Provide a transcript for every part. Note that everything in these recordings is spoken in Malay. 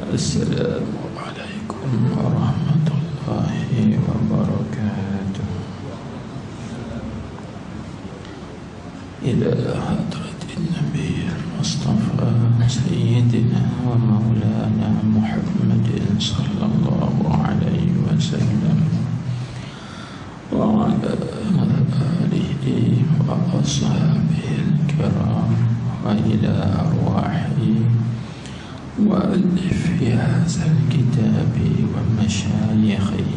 Assalamualaikum warahmatullahi wabarakatuh. Ila hadratin Nabi Mustafa Sayyidina wa Maulana Muhammadin sallallahu alaihi wasallam wa ala alihi wa ashabihi al-kiram wa ila arwahi وألف في هذا الكتاب ومشايخه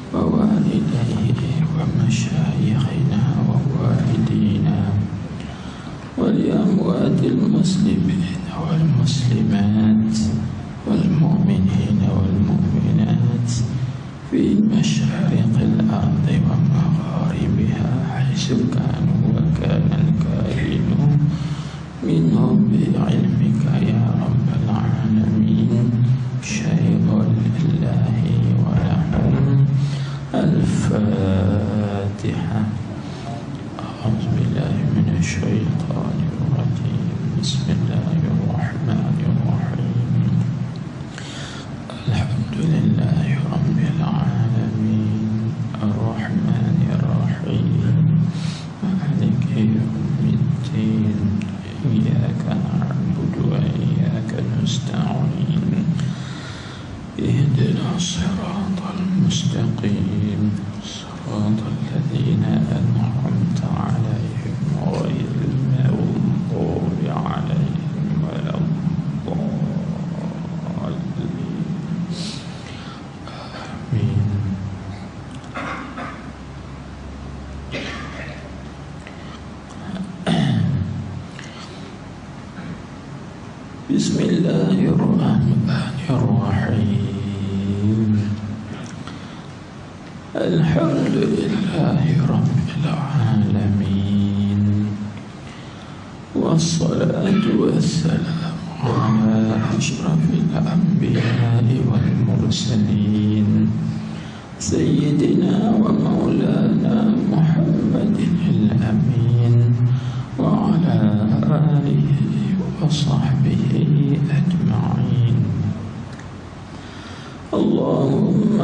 ووالديه ومشايخنا ووالدينا ولأموات المسلمين والمسلمات والمؤمنين والمؤمنات في مشارق الأرض ومغاربها حيث كانوا وكان الكائن منهم بعلمك يا رب العالمين. شيء لله ولهم الفاتحة. أعوذ بالله من الشيطان الرجيم. بسم الله الرحمن الرحيم. الحمد لله رب العالمين الرحمن الرحيم مالك يوم الدين إياك نعبد وإياك نستعين اهدنا الصراط المستقيم صراط الذين أنعمت عليهم غير المغضوب عليهم ولا الضالين آمين. بسم الله الرحمن الرحيم. الحمد لله رب العالمين والصلاة والسلام على أشرف الأنبياء والمرسلين سيدنا ومولانا محمد الأمين وعلى آله وصحبه أجمعين. اللهم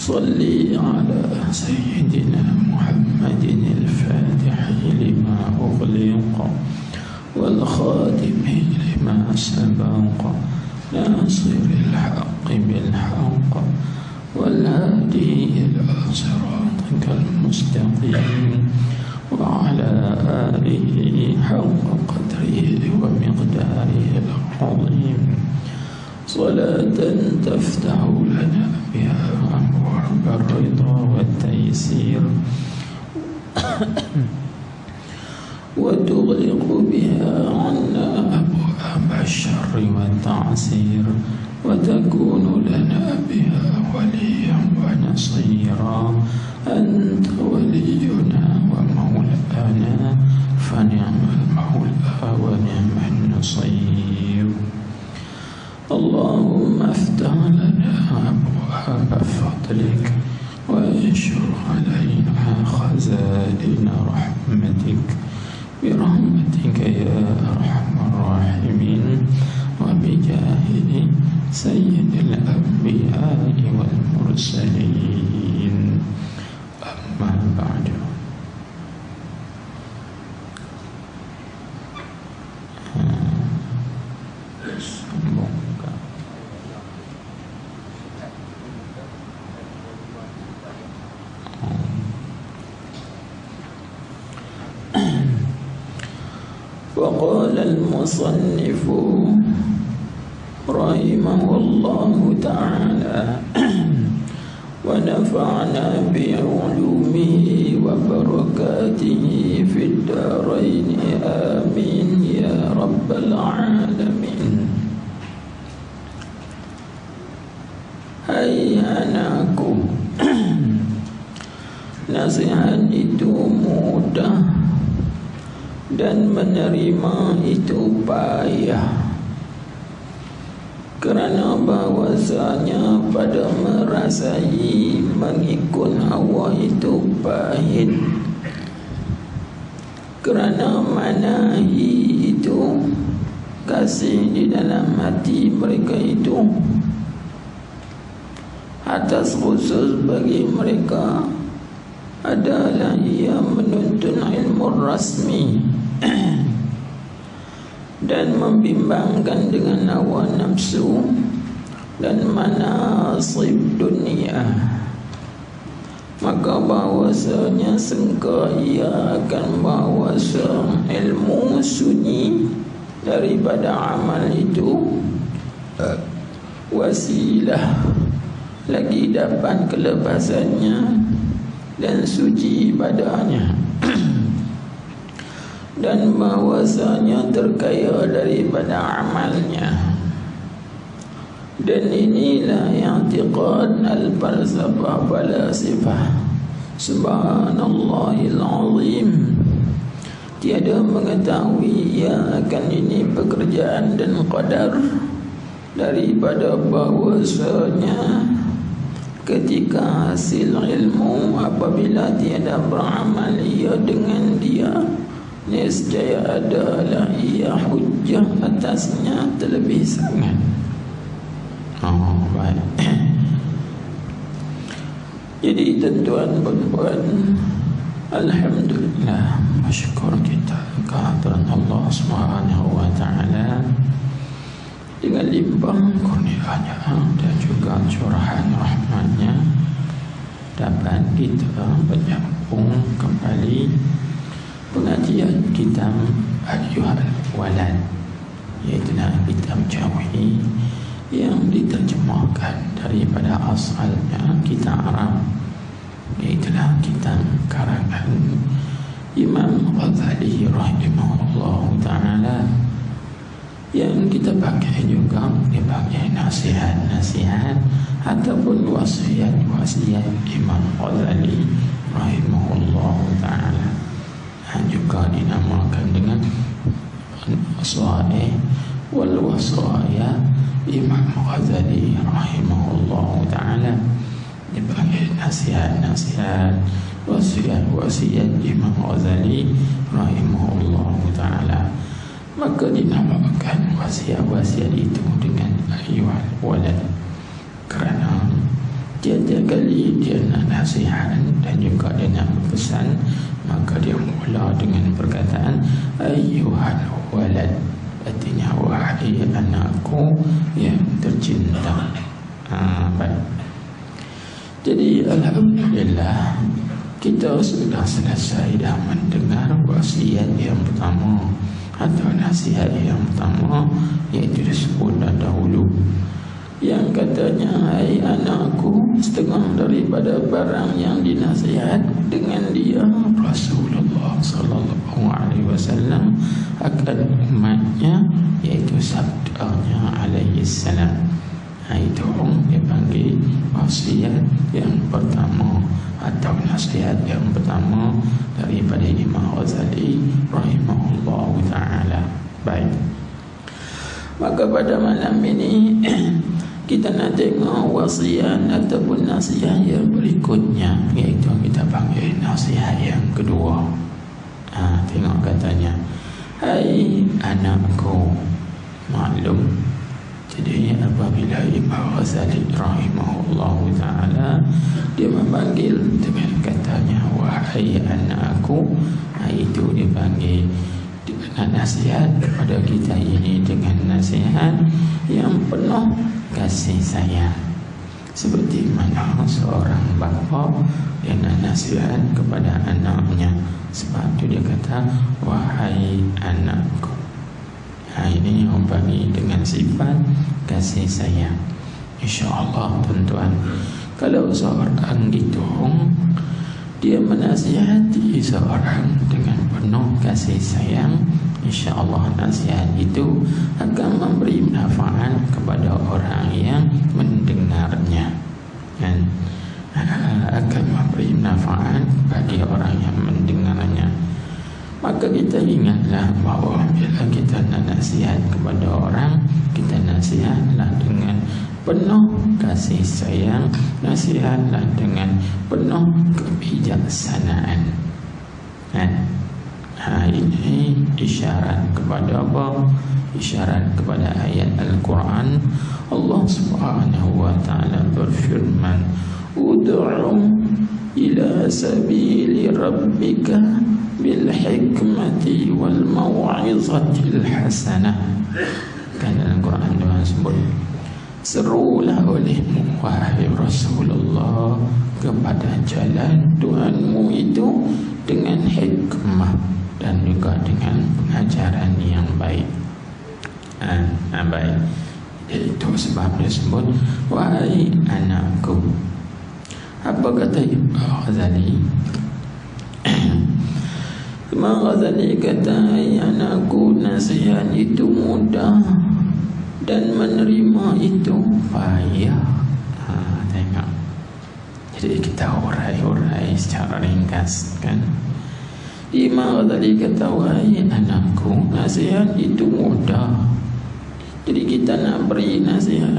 صل على سيدنا محمد الفاتح لما أغلق والخاتم لما سبق ناصر الحق بالحق والهادي إلى صراطك المستقيم وعلى آله حق قدره ومقداره العظيم. صلاة تفتح لنا بها أبواب الرضا والتيسير وتغلق بها عنا أبواب الشر والتعسير وتكون لنا بها وليا ونصيرا. أنت ولينا ومولانا فنعم المولى ونعم النصير. اللهم افتح لنا أبواب فضلك وانشر علينا خزائن رحمتك برحمتك يا أرحم الراحمين وبجاه سيد الأنبياء والمرسلين. أما بعد. وقال المصنف رحمه الله تعالى ونفعنا بعلومه وبركاته في الدارين آمين يا رب العالمين. Hai anakku, nasihat itu mudah dan menerima itu payah, kerana bahwasanya pada merasai mengikut hawa itu pahit, kerana manahi itu kasih di dalam hati mereka itu atas khusus bagi mereka adalah ia menuntun ilmu rasmi dan membimbangkan dengan hawa nafsu dan manasib dunia, maka bahwasanya sangka ia akan bawa ilmu sunyi daripada amal itu wasilah lagi dapat kelepasannya dan suci ibadahnya dan bahwasanya terkaya daripada amalnya. Dan inilah i'tiqad al-falsafah falasifah. Subhanallahil azim. Tiada mengetahui ia akan ini pekerjaan dan qadar daripada bahwasanya ketika hasil ilmu apabila tiada beramal ia dengan dia, nescaya adalah ia hujjah atasnya terlebih sangat. Baik. Jadi tuan-tuan, alhamdulillah, bersyukur kita kehadiran Allah Subhanahu wa taala dengan limpah kurnianya dan juga curahan rahmatnya dapat kita menyambung kembali pengajian kitab Ayyuhal Walad, iaitu kitab Jawi yang diterjemahkan daripada asalnya kitab Arab, iaitulah kitab karangan Imam Ghazali rahimahullah ta'ala, yang kita pakai juga dipakai nasihat-nasihat ataupun wasiat-wasiat Imam Ghazali rahimahullah ta'ala, dan juga dinamakan dengan Wasa'ih wal Wasaya Imam Ghazali rahimahullah ta'ala, dipakai nasihat-nasihat wasiat-wasiat Imam Ghazali rahimahullah ta'ala. Maka dinamakan wasiat-wasiat itu dengan Ayyuhal Walad, kerana tiada kali dia nak nasihat dan juga dia nak pesan, maka dia mula dengan perkataan Ayyuhal Walad, artinya wahai anakku yang tercinta. Baik. Jadi alhamdulillah kita sudah selesai dah mendengar wasiat yang pertama atau nasihat yang pertama, iaitu disebut dahulu, yang katanya, hai anakku, setengah daripada barang yang dinasihat dengan dia Rasulullah sallallahu alaihi wasallam akan umatnya, iaitu sabdanya alaihi salam. Itu dipanggil wasiat yang pertama atau nasihat yang pertama daripada Imam Ghazali rahimahullah ta'ala. Baik. Maka pada malam ini kita nak tengok wasiat ataupun nasihat yang berikutnya, iaitu kita panggil nasihat yang kedua. Tengok katanya, hai anakku, maklum. Jadi apabila Imam Ghazali rahimahullah ta'ala dia memanggil dengan katanya wahai anakku, itu dipanggil dengan nasihat kepada kita ini dengan nasihat yang penuh kasih sayang, seperti mana seorang bapa yang nasihat kepada anaknya. Sebab itu dia kata wahai anakku. Ini umpami dengan sifat kasih sayang. InsyaAllah tuan-tuan, kalau seorang itu dia menasihati seorang dengan penuh kasih sayang, InsyaAllah nasihat itu akan memberi manfaat kepada orang yang mendengarnya, dan akan memberi manfaat bagi orang yang mendengarnya. Maka kita ingatlah bahawa bila kita nak nasihat kepada orang, kita nasihatlah dengan penuh kasih sayang, nasihatlah dengan penuh kebijaksanaan. Ini isyarat kepada apa? isyarat kepada ayat Al-Quran. Allah Subhanahu wa ta'ala berfirman, ud'u ila sabili rabbika bil hikmati wal mau'izatil hasanah. Kan dalam Quran Tuhan sebut, serulah olehmu wahai Rasulullah kepada jalan Tuhanmu itu dengan hikmah dan juga dengan pengajaran yang baik. Baik. Itu sebab dia sebut, wahai anakku. Apa kata Imam Ghazali? Imam Ghazali kata, anakku, nasihat itu mudah dan menerima itu payah. Tengok. Jadi kita urai-urai secara ringkas, kan? Imam Ghazali kata, wahai anakku, nasihat itu mudah. Jadi kita nak beri nasihat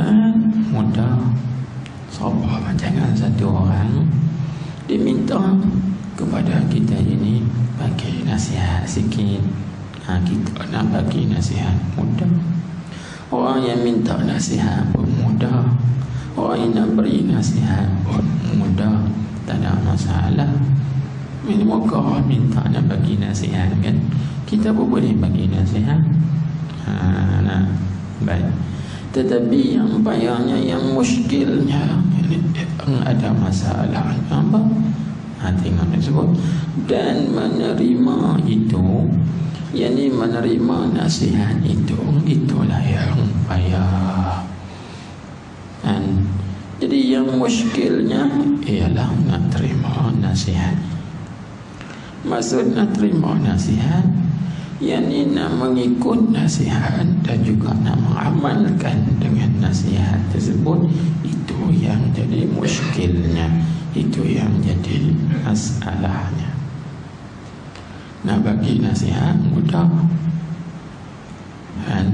mudah. Sabar, jangan satu orang diminta kepada kita ini bagi nasihat sikit. Kita nak bagi nasihat mudah. Orang yang minta nasihat pun mudah. Orang yang nak beri nasihat pun mudah. Tak ada masalah. Moga orang minta nak bagi nasihat, kan? Kita pun boleh bagi nasihat. Baik. Tetapi yang payahnya, yang muskilnya, ada masalah apa? Tengok dia sebut, dan menerima itu, yakni menerima nasihat itu, itulah yang payah. Dan jadi yang muskilnya ialah nak terima nasihat. Maksud nak terima nasihat, yakni nak mengikut nasihat dan juga nak mengamalkan dengan nasihat tersebut. Itu yang jadi muskilnya, itu yang jadi masalahnya. Nak bagi nasihat mudah, kan?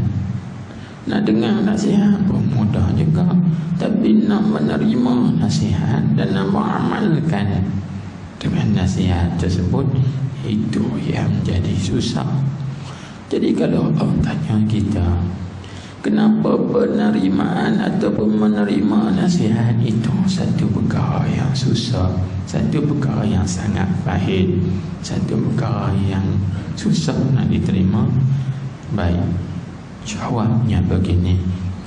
Nak dengar nasihat pun mudah juga. Tapi nak menerima nasihat dan nak mengamalkan dengan nasihat tersebut, itu yang jadi susah. Jadi kalau orang tanya kita, kenapa penerimaan ataupun menerima nasihat itu satu perkara yang susah, satu perkara yang sangat pahit, satu perkara yang susah nak diterima? Baik, jawabnya begini,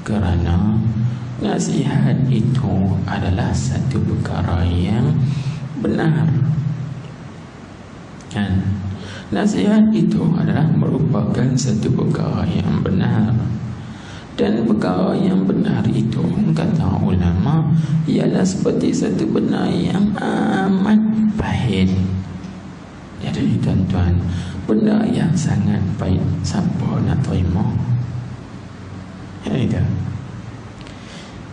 kerana nasihat itu adalah satu perkara yang benar, kan? Nasihat itu adalah merupakan satu perkara yang benar. Dan perkara yang benar itu, kata ulama, ialah seperti satu benda yang amat pahit. Jadi tuan-tuan, benda yang sangat pahit, siapa nak terima? Ya, itu.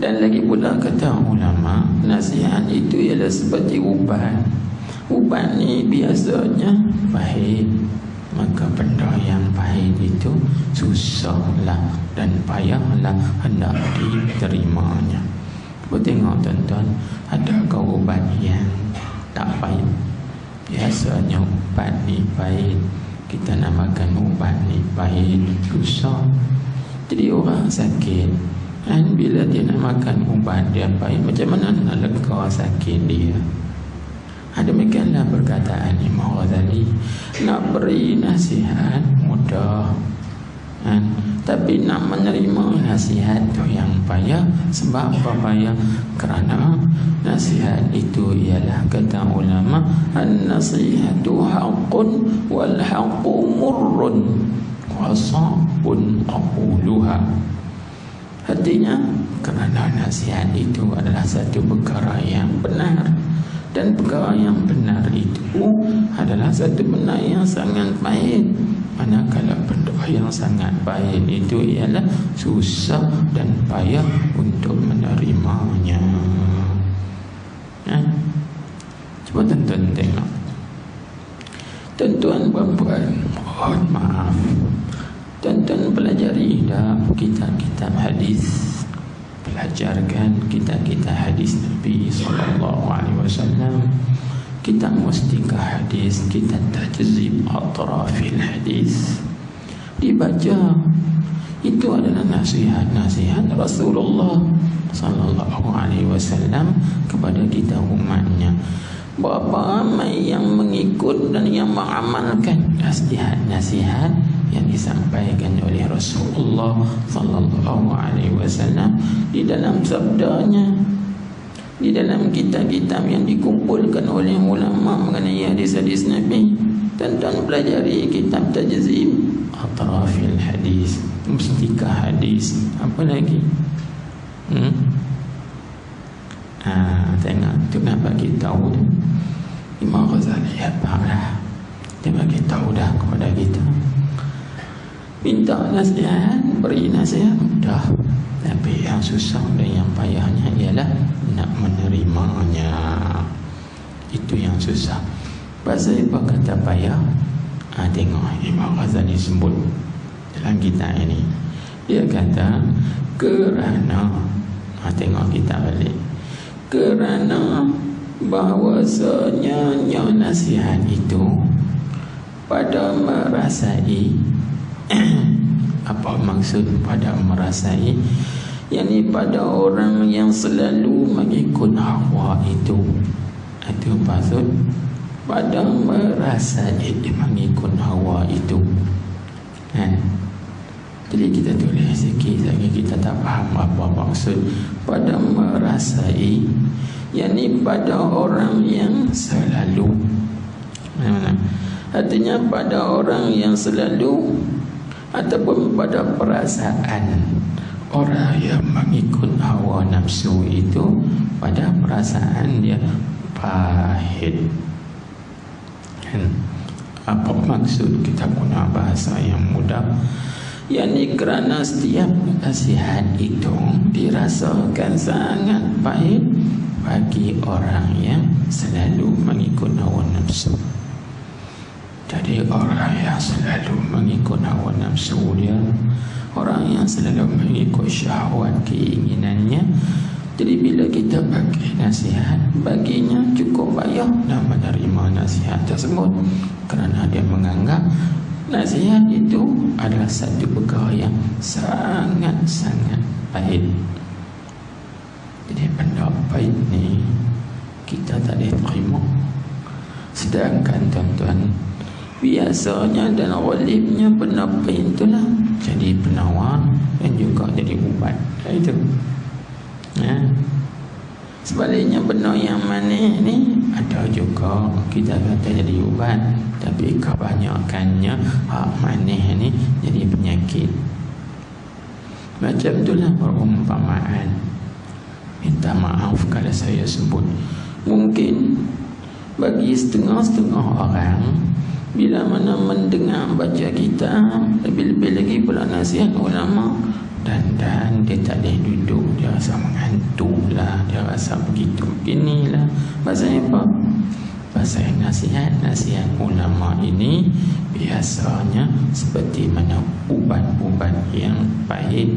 Dan lagi pula kata ulama, nasihat itu ialah seperti ubat. Ubat ni biasanya pahit. Maka benda yang pahit itu susahlah dan payahlah hendak diterimanya. Tengok tuan-tuan, adakah ubat yang tak pahit? Biasanya ubat ni pahit. Kita nak makan ubat ni pahit, susah. Jadi orang sakit, dan bila dia nak makan ubat dia pahit, macam mana nak lega sakit dia? Demikianlah perkataan Imam Ghazali. Nak beri nasihat mudah, tapi nak menerima nasihat itu yang payah. Sebab apa payah? Kerana nasihat itu ialah, kata ulama, an-nasihatu haqqun wal haqqu murrun wa sa'bun aquluha. Artinya, kerana nasihat itu adalah satu perkara yang benar, dan perkara yang benar itu adalah satu benda yang sangat pahit. Manakala benda yang sangat pahit itu ialah susah dan payah untuk menerimanya. Cuba tuan-tuan tengok. Tuan-tuan puan-puan, mohon maaf, tuan-tuan pelajari dah kitab-kitab hadis. Belajarkan kitab-kitab hadis Nabi SAW, kitab mustikah hadis, kitab tajzib atrafil hadis. Dibaca, Itu adalah nasihat-nasihat Rasulullah sallallahu alaihi wasallam kepada kita umatnya. Berapa ramai yang mengikut dan yang mengamalkan nasihat-nasihat yang disampaikan oleh Rasulullah sallallahu alaihi wasallam di dalam sabdanya, di dalam kitab-kitab yang dikumpulkan oleh ulama mengenai hadis-hadis Nabi. Tentang pelajari kitab tajzim atrafil hadis, mustikah hadis, apa lagi? Tengok tu nak bagi tahu tu Imam Ghazali lah. Dia bagi tahu dah kepada kita. Minta nasihat, beri nasihat mudah, tapi yang susah dan yang payahnya ialah nak menerimanya. Itu yang susah. Pasal apa kata payah? Tengok Imam Ghazali sebut dalam kitab ini. Dia kata kerana tengok kitab balik. Kerana bahawasanya nasihat itu pada merasai apa maksud pada merasai? Yakni pada orang yang selalu mengikut hawa itu. Itu maksud pada merasai mengikut hawa itu. Jadi kita tulis sikit lagi, kita tak faham apa maksud pada merasai. Yakni pada orang yang selalu, artinya pada orang yang selalu, ataupun pada perasaan orang yang mengikut hawa nafsu itu, pada perasaan dia pahit. Apa maksud kita guna bahasa yang mudah? Yakni kerana setiap nasihat itu dirasakan sangat pahit bagi orang yang selalu mengikut hawa nafsu. Jadi orang yang selalu mengikut hawa nafsu dia, orang yang selalu mengikut syahwat keinginannya, jadi bila kita bagi nasihat, baginya cukup payah dan menerima nasihat tersebut, kerana dia menganggap nasihat itu adalah satu perkara yang sangat-sangat pahit. Jadi benda pahit ni kita tak boleh terima. Sedangkan tuan-tuan, biasanya dan ghalibnya benda pahit itulah jadi penawar dan juga jadi ubat. Itu. Sebaliknya benda yang manis ni ada juga kita kata jadi ubat, tapi kebanyakannya manis ni jadi penyakit. Macam itulah perumpamaan. Minta maaf kalau saya sebut. Mungkin bagi setengah-setengah orang, bila mana mendengar baca kitab, lebih-lebih lagi pula nasihat ulama, dan dia tak boleh duduk, dia rasa mengantuk lah, dia rasa begitu beginilah. Pasal apa? Pasal nasihat ulama ini biasanya seperti mana ubat-ubat yang pahit.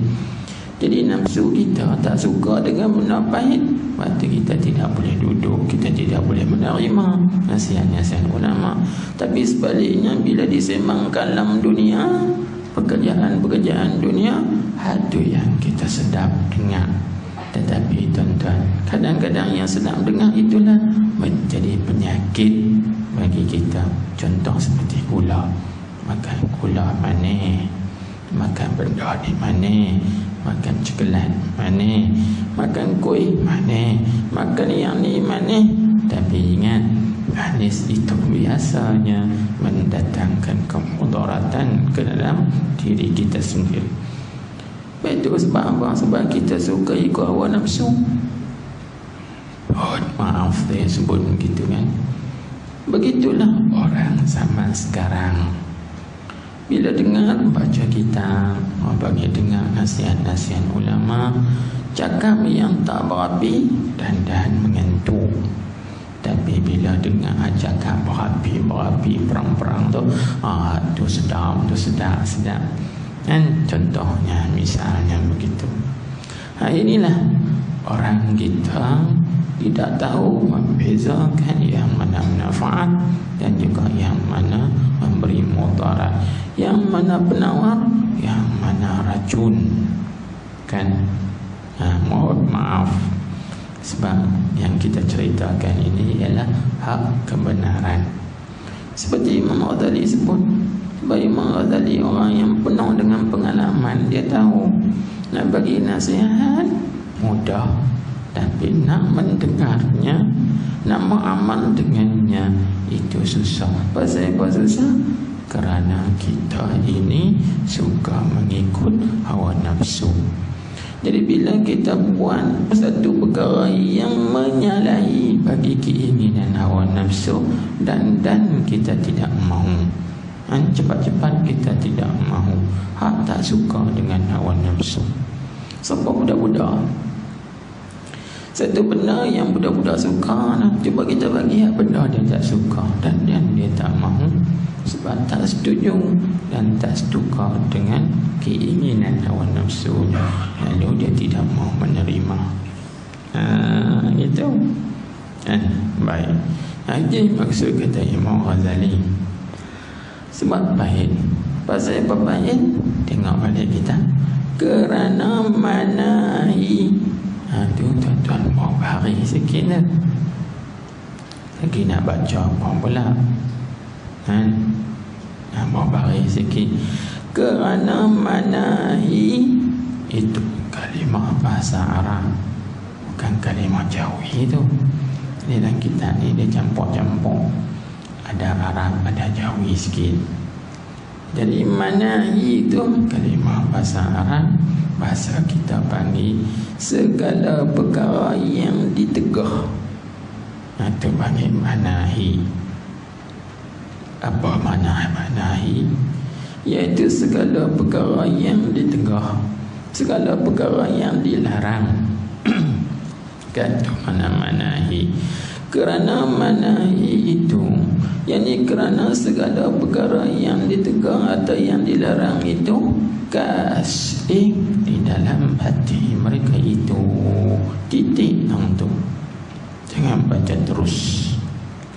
Jadi nafsu kita tak suka dengan benda pahit, waktu kita tidak boleh duduk, kita tidak boleh menerima nasihat-nasihat ulama. Tapi sebaliknya, bila disembangkan dalam dunia, pekerjaan-pekerjaan dunia, itu yang kita sedap dengar. Tetapi tuan-tuan, kadang-kadang yang sedap dengar itulah menjadi penyakit bagi kita. Contoh seperti gula. Makan gula manis, makan benda ni manis, makan coklat manis, makan kuih manis, makan yang ni manis. Tapi ingat, manis itu biasanya mendatangkan kemudaratan ke dalam diri kita sendiri. Itu sebab apa? Sebab kita suka ikut hawa nafsu. Maaf saya sebut begitu kan. Begitulah orang zaman sekarang. Bila dengar baca kitab, bagi dengar nasihat-nasihat ulama, cakap yang tak berapi dan mengantuk. Tapi bila dengar cakap berapi, perang-perang tu, tu sedap. Dan contohnya misalnya begitu. Inilah orang kita tidak tahu membezakan yang mana manfaat dan juga yang mana memberi mudarat, yang mana penawar, yang mana racun. Kan? Mohon maaf, sebab yang kita ceritakan ini ialah hak kebenaran. Seperti Imam Ghazali sebut, sebab Imam Ghazali orang yang penuh dengan pengalaman. Dia tahu nak bagi nasihat mudah, tapi nak mendengarnya, nak beramal dengannya itu susah. Pasal apa susah? Kerana kita ini suka mengikut hawa nafsu. Jadi bila kita buat satu perkara yang menyalahi bagi keinginan hawa nafsu dan kita tidak mahu, cepat-cepat kita tidak mahu, tak suka dengan hawa nafsu. Sebab budak-budak, satu benda yang budak-budak suka, cuba kita bagi benda dia tak suka dan dia tak mahu, sebab tak setuju dan tak setuka dengan keinginan hawa nafsu, lalu dia tidak mahu menerima. Itu baik. Ini maksud kata Imam Ghazali. Sebab baik. Pasal apa baik? Tengok balik kita. Kerana manahi. Itu tuan-tuan mau bari sikit lah. Lagi nak baca apa pula? Mau bari sikit. Kerana manahi itu kalimah bahasa Arab, bukan kalimah Jawi itu. Dalam kitab ni dia campur-campur, ada Arab, ada Jawi sikit. Jadi manahi itu kalimah bahasa Arab, bahasa kita panggil segala perkara yang ditegah. Itu panggil manahi. Apa makna manahi? Iaitu segala perkara yang ditegah, segala perkara yang dilarang. Kan tu mana manahi. Kerana manahi itu, yakni kerana segala perkara yang ditegah atau yang dilarang itu kasih di dalam hati mereka itu. Titik nang tu. Jangan baca terus.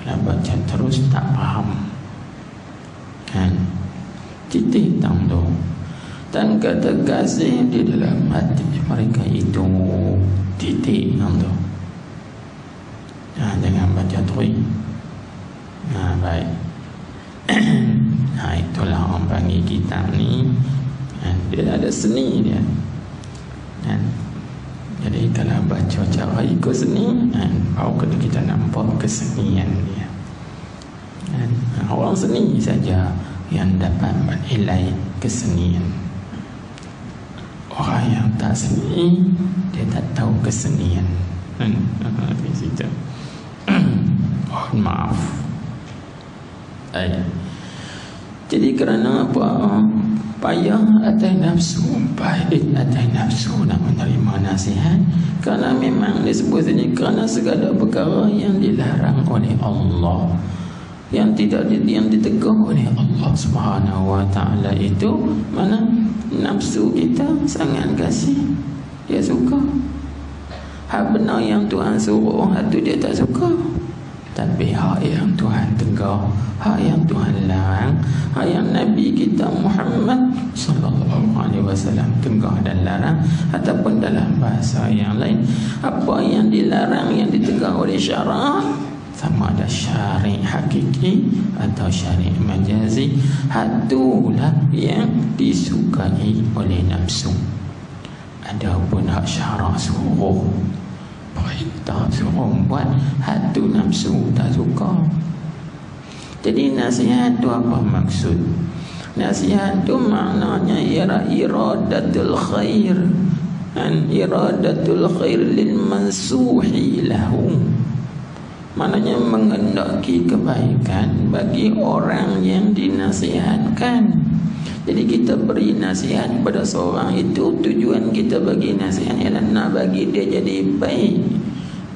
Kalau baca terus tak faham. Kan? Titik tang tu. Dan kata kasih di dalam hati mereka itu. Titik tang tu. Jangan baca terus. Baik. Itulah orang panggil kitab ni. Dia ada seni dia. Jadi kalau baca cara ikut seni, baru kita nampak kesenian dia. Orang seni saja yang dapat menilai kesenian. Orang yang tak seni, dia tak tahu kesenian. Di situ. Mohon maaf. Jadi kerana apa? Payah atas nafsu, pahit atas nafsu nak menerima nasihat. Kerana memang disebut sini kerana segala perkara yang dilarang oleh Allah, yang tidak yang ditegah oleh Allah Subhanahu wa taala itu, mana nafsu kita sangat kasih, dia suka. Hak benar yang Tuhan suruh, hak tu dia tak suka. Tapi hak yang Tuhan tegah, hak yang Tuhan larang, hak yang Nabi kita Muhammad sallallahu alaihi wasallam tegah dan larang, ataupun dalam bahasa yang lain, apa yang dilarang yang ditegah oleh syarak, sama ada syari' hakiki atau syari' majazi, itulah yang disukai oleh nafsu. Adapun hak syarak suruh, perintah suruh buat, hatu nafsu tak suka. Jadi nasihat tu apa maksud? Nasihat tu maknanya iradatul khair, iradatul khair lil mansuhi lahu. Maknanya mengendaki kebaikan bagi orang yang dinasihatkan. Jadi kita beri nasihat kepada seorang itu, tujuan kita bagi nasihat ialah nak bagi dia jadi baik.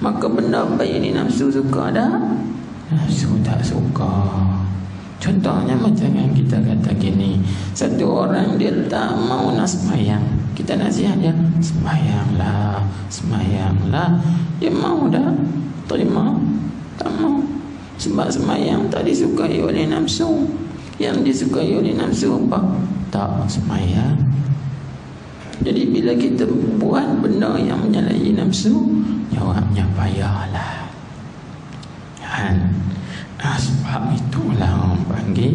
Maka benda baik ni nafsu suka dah? Nafsu tak suka. Contohnya macam yang kita kata gini, satu orang dia tak mau nak sembahyang. Kita nasihat dia, semayanglah, semayanglah. Dia mau dah terima? Tak mau. Sebab semayang tak disukai oleh nafsu. Yang disukai oleh nafsu apa? Tak semayang. Jadi bila kita buat benda yang menyalahi nafsu, jawabnya payahlah. Sebab itulah orang panggil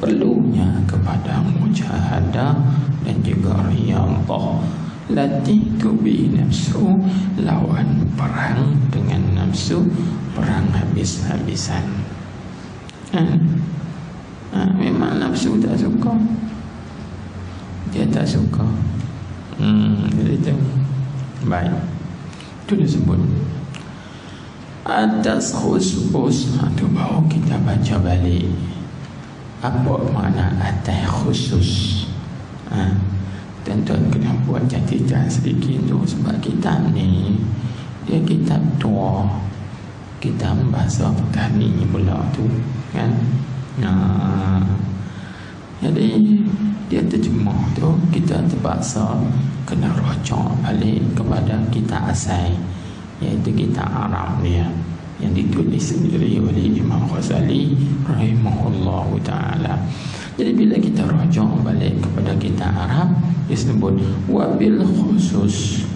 perlunya kepada mujahadah dan juga riyadhah. Latih tubi nafsu, lawan perang dengan nafsu, perang habis-habisan. Memang nafsu tak suka, dia tak suka. Jadi tu baik. Itu disebut atas khusus. Itu baru kita baca balik apa makna atas khusus. Tuan-tuan kena buat catatan sedikit tu, sebab kitab ni dia kitab tua, kitab bahasa petani pula tu kan. Jadi dia terjemah tu kita terpaksa kena rujuk balik kepada kitab asal, iaitu kitab Arab dia yang ditulis sendiri oleh Imam Ghazali rahimahullahu ta'ala. Jadi bila kita rujuk balik kepada kitab Arab, disebut wabil khusus,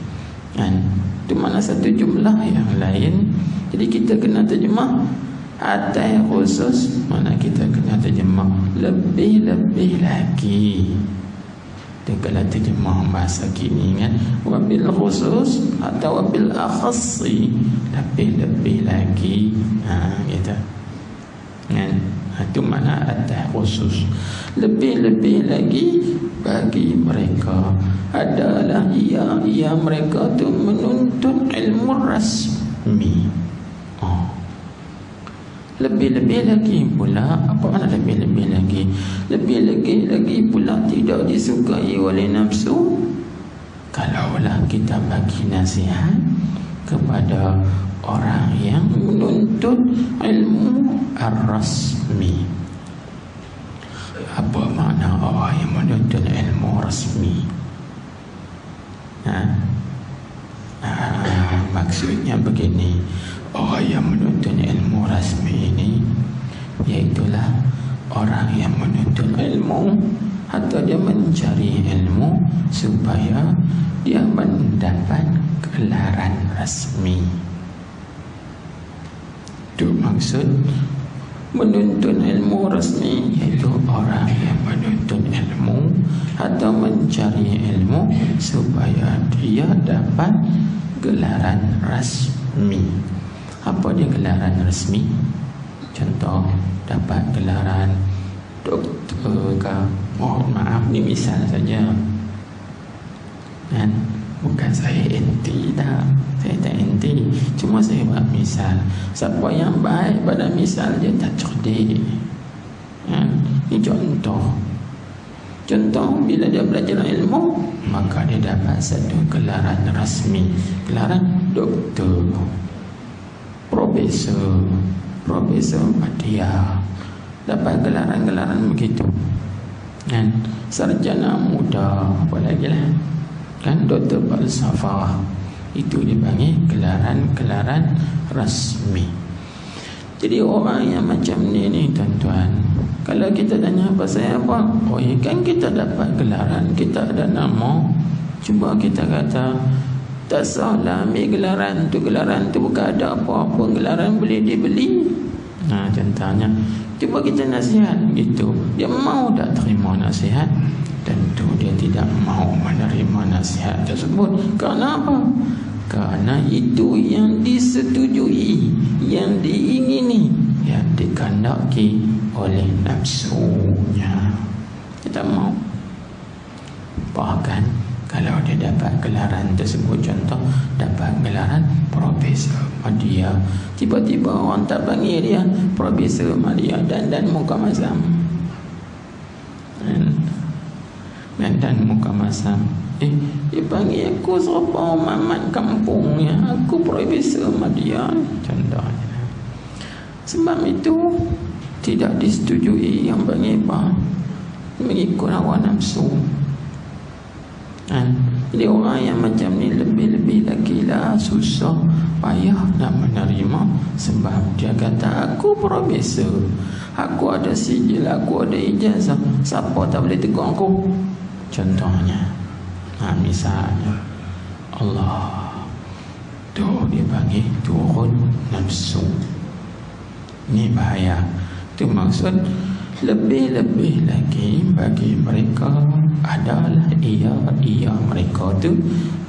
kan? Itu mana satu jumlah yang lain. Jadi kita kena terjemah atas khusus, mana kita kena terjemah lebih-lebih lagi. Dia kalau terjemah bahasa kini kan, wabil khusus atau wabil akhassi, lebih-lebih lagi. Gitu kan? Itu mana atas khusus, lebih-lebih lagi bagi mereka adalah ia mereka tu menuntut ilmu rasmi. Lebih-lebih lagi pula, apa makna lebih-lebih lagi? Lebih-lebih lagi pula tidak disukai oleh nafsu. Kalaulah kita bagi nasihat kepada orang yang menuntut ilmu ar-rasmi. Apa makna orang yang menuntut ilmu rasmi? Maksudnya begini, orang yang menuntut ilmu rasmi ini iaitulah orang yang menuntut ilmu atau dia mencari ilmu supaya dia mendapat gelaran rasmi. Itu maksud menuntut ilmu rasmi, iaitu orang yang menuntut ilmu atau mencari ilmu supaya dia dapat gelaran rasmi. Apa dia gelaran rasmi? Contoh, dapat gelaran doktor ke, mohon maaf ni misal saja kan, bukan saya anti dah, saya tak anti, cuma saya buat misal. Siapa yang baik pada misal dia tak cerdik kan? Ini contoh. Bila dia belajar ilmu, maka dia dapat satu gelaran rasmi, gelaran doktor, profesor dia dapat gelaran-gelaran begitu kan. Sarjana muda apa lagi lah kan, doktor falsafah, itu dipanggil gelaran rasmi. Jadi orang yang macam ni tuan-tuan, kalau kita tanya pasal apa, kan kita dapat gelaran, kita ada nama, cuba kita kata tak salah ambil gelaran tu bukan ada apa-apa, gelaran boleh dibeli. Contohnya, cuba kita nasihat gitu, dia mau tak terima nasihat? Tentu dia tidak mau menerima nasihat tersebut. Kerana apa? Kerana itu yang disetujui, yang diingini, yang dikehendaki oleh nafsunya. Kita mau. Bahkan kalau dia dapat gelaran tersebut, contoh dapat gelaran Profesor Madya, tiba-tiba orang tak panggil dia Profesor Madya dan muka masam, dan muka masam. Dia panggil aku serupa mamat kampungnya, aku Profesor Madya contohnya. Sebab itu tidak disetujui yang panggil apa, mengikut hawa nafsu. Jadi orang yang macam ni lebih-lebih lagi lah susah payah nak menerima, sebab dia kata aku profesor, aku ada sijil, aku ada ijazah, siapa tak boleh tegur aku. Contohnya, misalnya Allah tu dia bagi turun nafsu. Ni bahaya. Itu maksud lebih-lebih lagi bagi mereka adalah ia mereka tu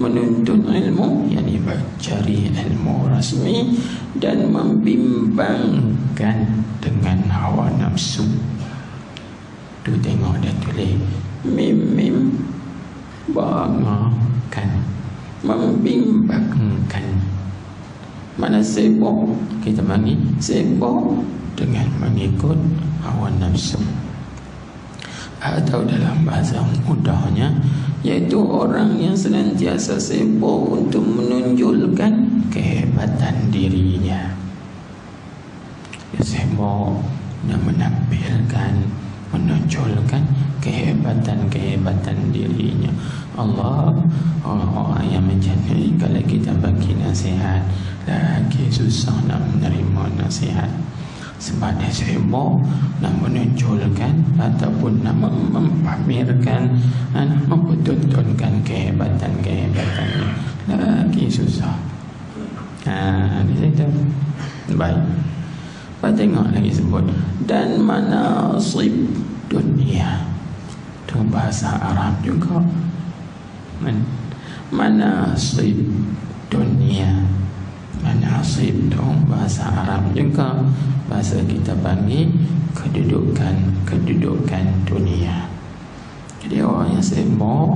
menuntut ilmu, yakni mencari ilmu rasmi dan membimbangkan dengan hawa nafsu. Tu tengok dia tulis mim bangakan, membimbangkan. Mana sibuk, kita panggil sibuk dengan mengikut hawa nafsu, atau dalam bahasa mudahnya iaitu orang yang senantiasa sibuk untuk menunjukkan kehebatan dirinya. Dia sibuk dan menampilkan, menonjolkan kehebatan dirinya. Allah, orang-orang yang macam ni kalau kita bagi nasihat lagi susah nak menerima nasihat, sebab dia sibuk nak menonjolkan ataupun nak mempamerkan, mempertontonkan kehebatan-kehebatannya, lagi susah. Di situ. Baik. Baik, tengok lagi sebut dan manasib dunia. Itu bahasa Arab juga. Manasib dunia. Manasib itu bahasa Arab juga. Bahasa kita panggil kedudukan dunia. Jadi orang yang sibuk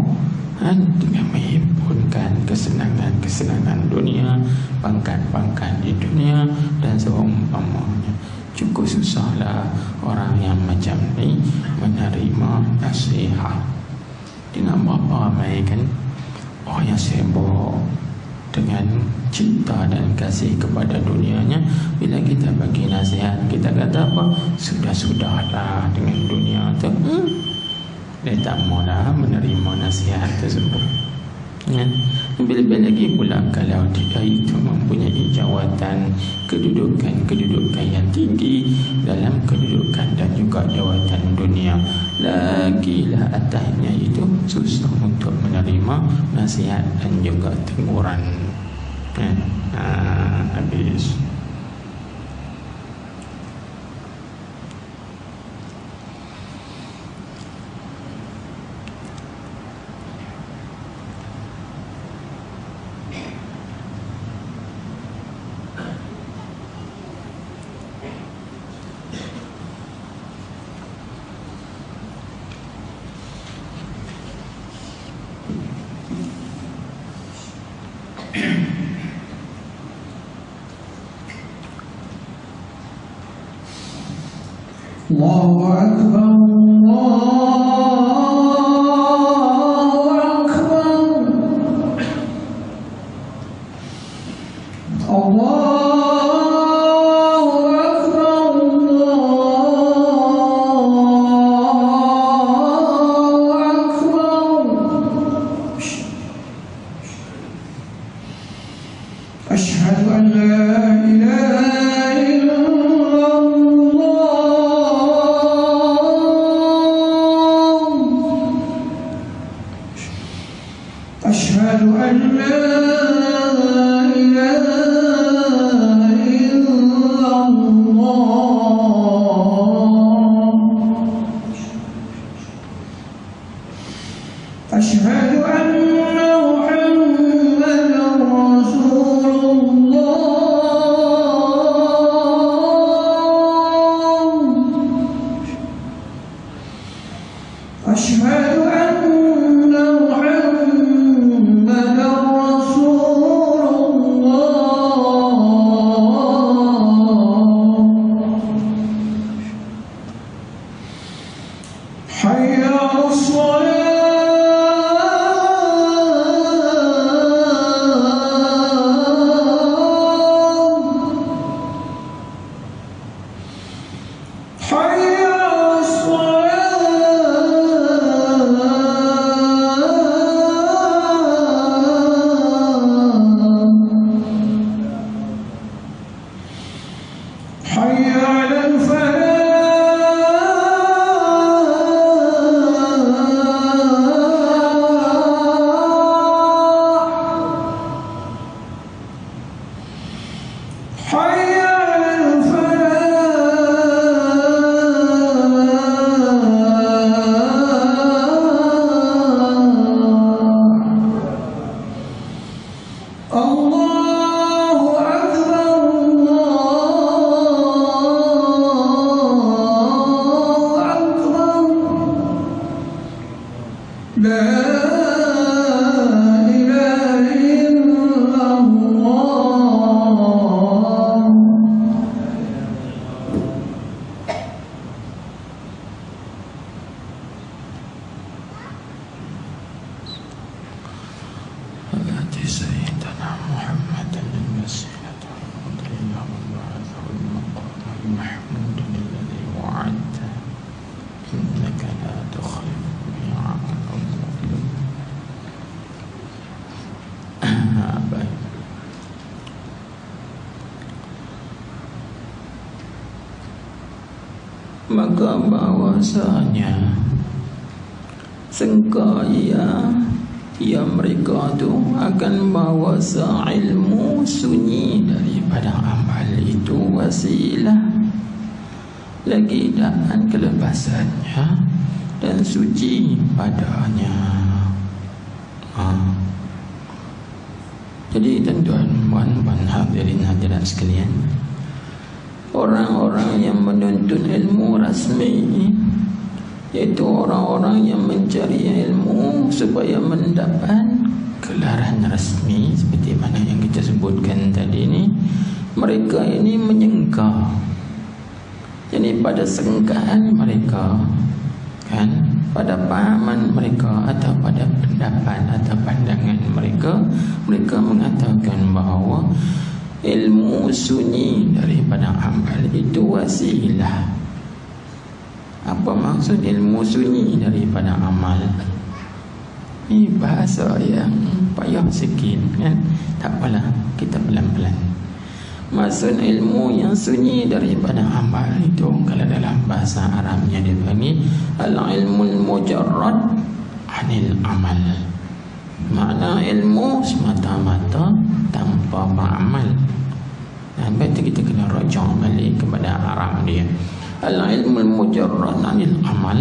dengan menghimpunkan kesenangan dunia, pangkat di dunia dan seumpamanya, cukup susahlah orang yang macam ni menerima nasihat. Dengan berapa ramai kan orang yang sibuk dengan cinta dan kasih kepada dunianya, bila kita bagi nasihat, kita kata apa? Sudahlah dengan dunia tu. Dia tak maulah menerima nasihat tersebut. Lebih-lebih lagi pula kalau dia itu mempunyai jawatan, kedudukan yang tinggi dalam kedudukan dan juga jawatan dunia, lagilah atasnya itu susah untuk menerima nasihat dan juga teguran. Habis. Allahu Akbar, Allahu Akbar, Allahu Akbar, Allahu Akbar. Asyhadu an la ilaha illallah. أشهد أن لا إله إلا الله أشهد أن محمدا رسول الله أشهد أن حي على الصلاة حي على الصلاة لا إله إلا الله التي سيدنا محمد المسيح اللهم بعثه المقام المحمود الذي وعدته إنك لا تخلف الميعاد. Baik. Maka bahwasanya sengkaya mereka tu akan bawa ilmu sunyi daripada amal itu wasilah lagi dan kelepasannya dan suci padanya. Jadi tuan-tuan hadirin hadirat sekalian, orang-orang yang menuntut ilmu rasmi, yaitu orang-orang yang mencari ilmu supaya mendapat gelaran rasmi seperti mana yang kita sebutkan tadi ni, mereka ini menyangka. Jadi pada sangkaan mereka, kan, pada pahaman mereka atau pada pendapat atau pandangan mereka, mereka mengatakan bahawa ilmu sunyi daripada amal itu wasilah. Apa maksud ilmu sunyi daripada amal? Ini bahasa yang payah sikit, kan? Tak apalah, kita pelan-pelan. Maksud ilmu yang sunyi daripada amal itu, kalau dalam bahasa Arabnya dipanggil al-ilmul mujarrad anil amal. Makna ilmu semata-mata tanpa beramal. Sampai itu kita kena rujuk balik kepada Arab dia. Al-ilmul mujarrad anil amal,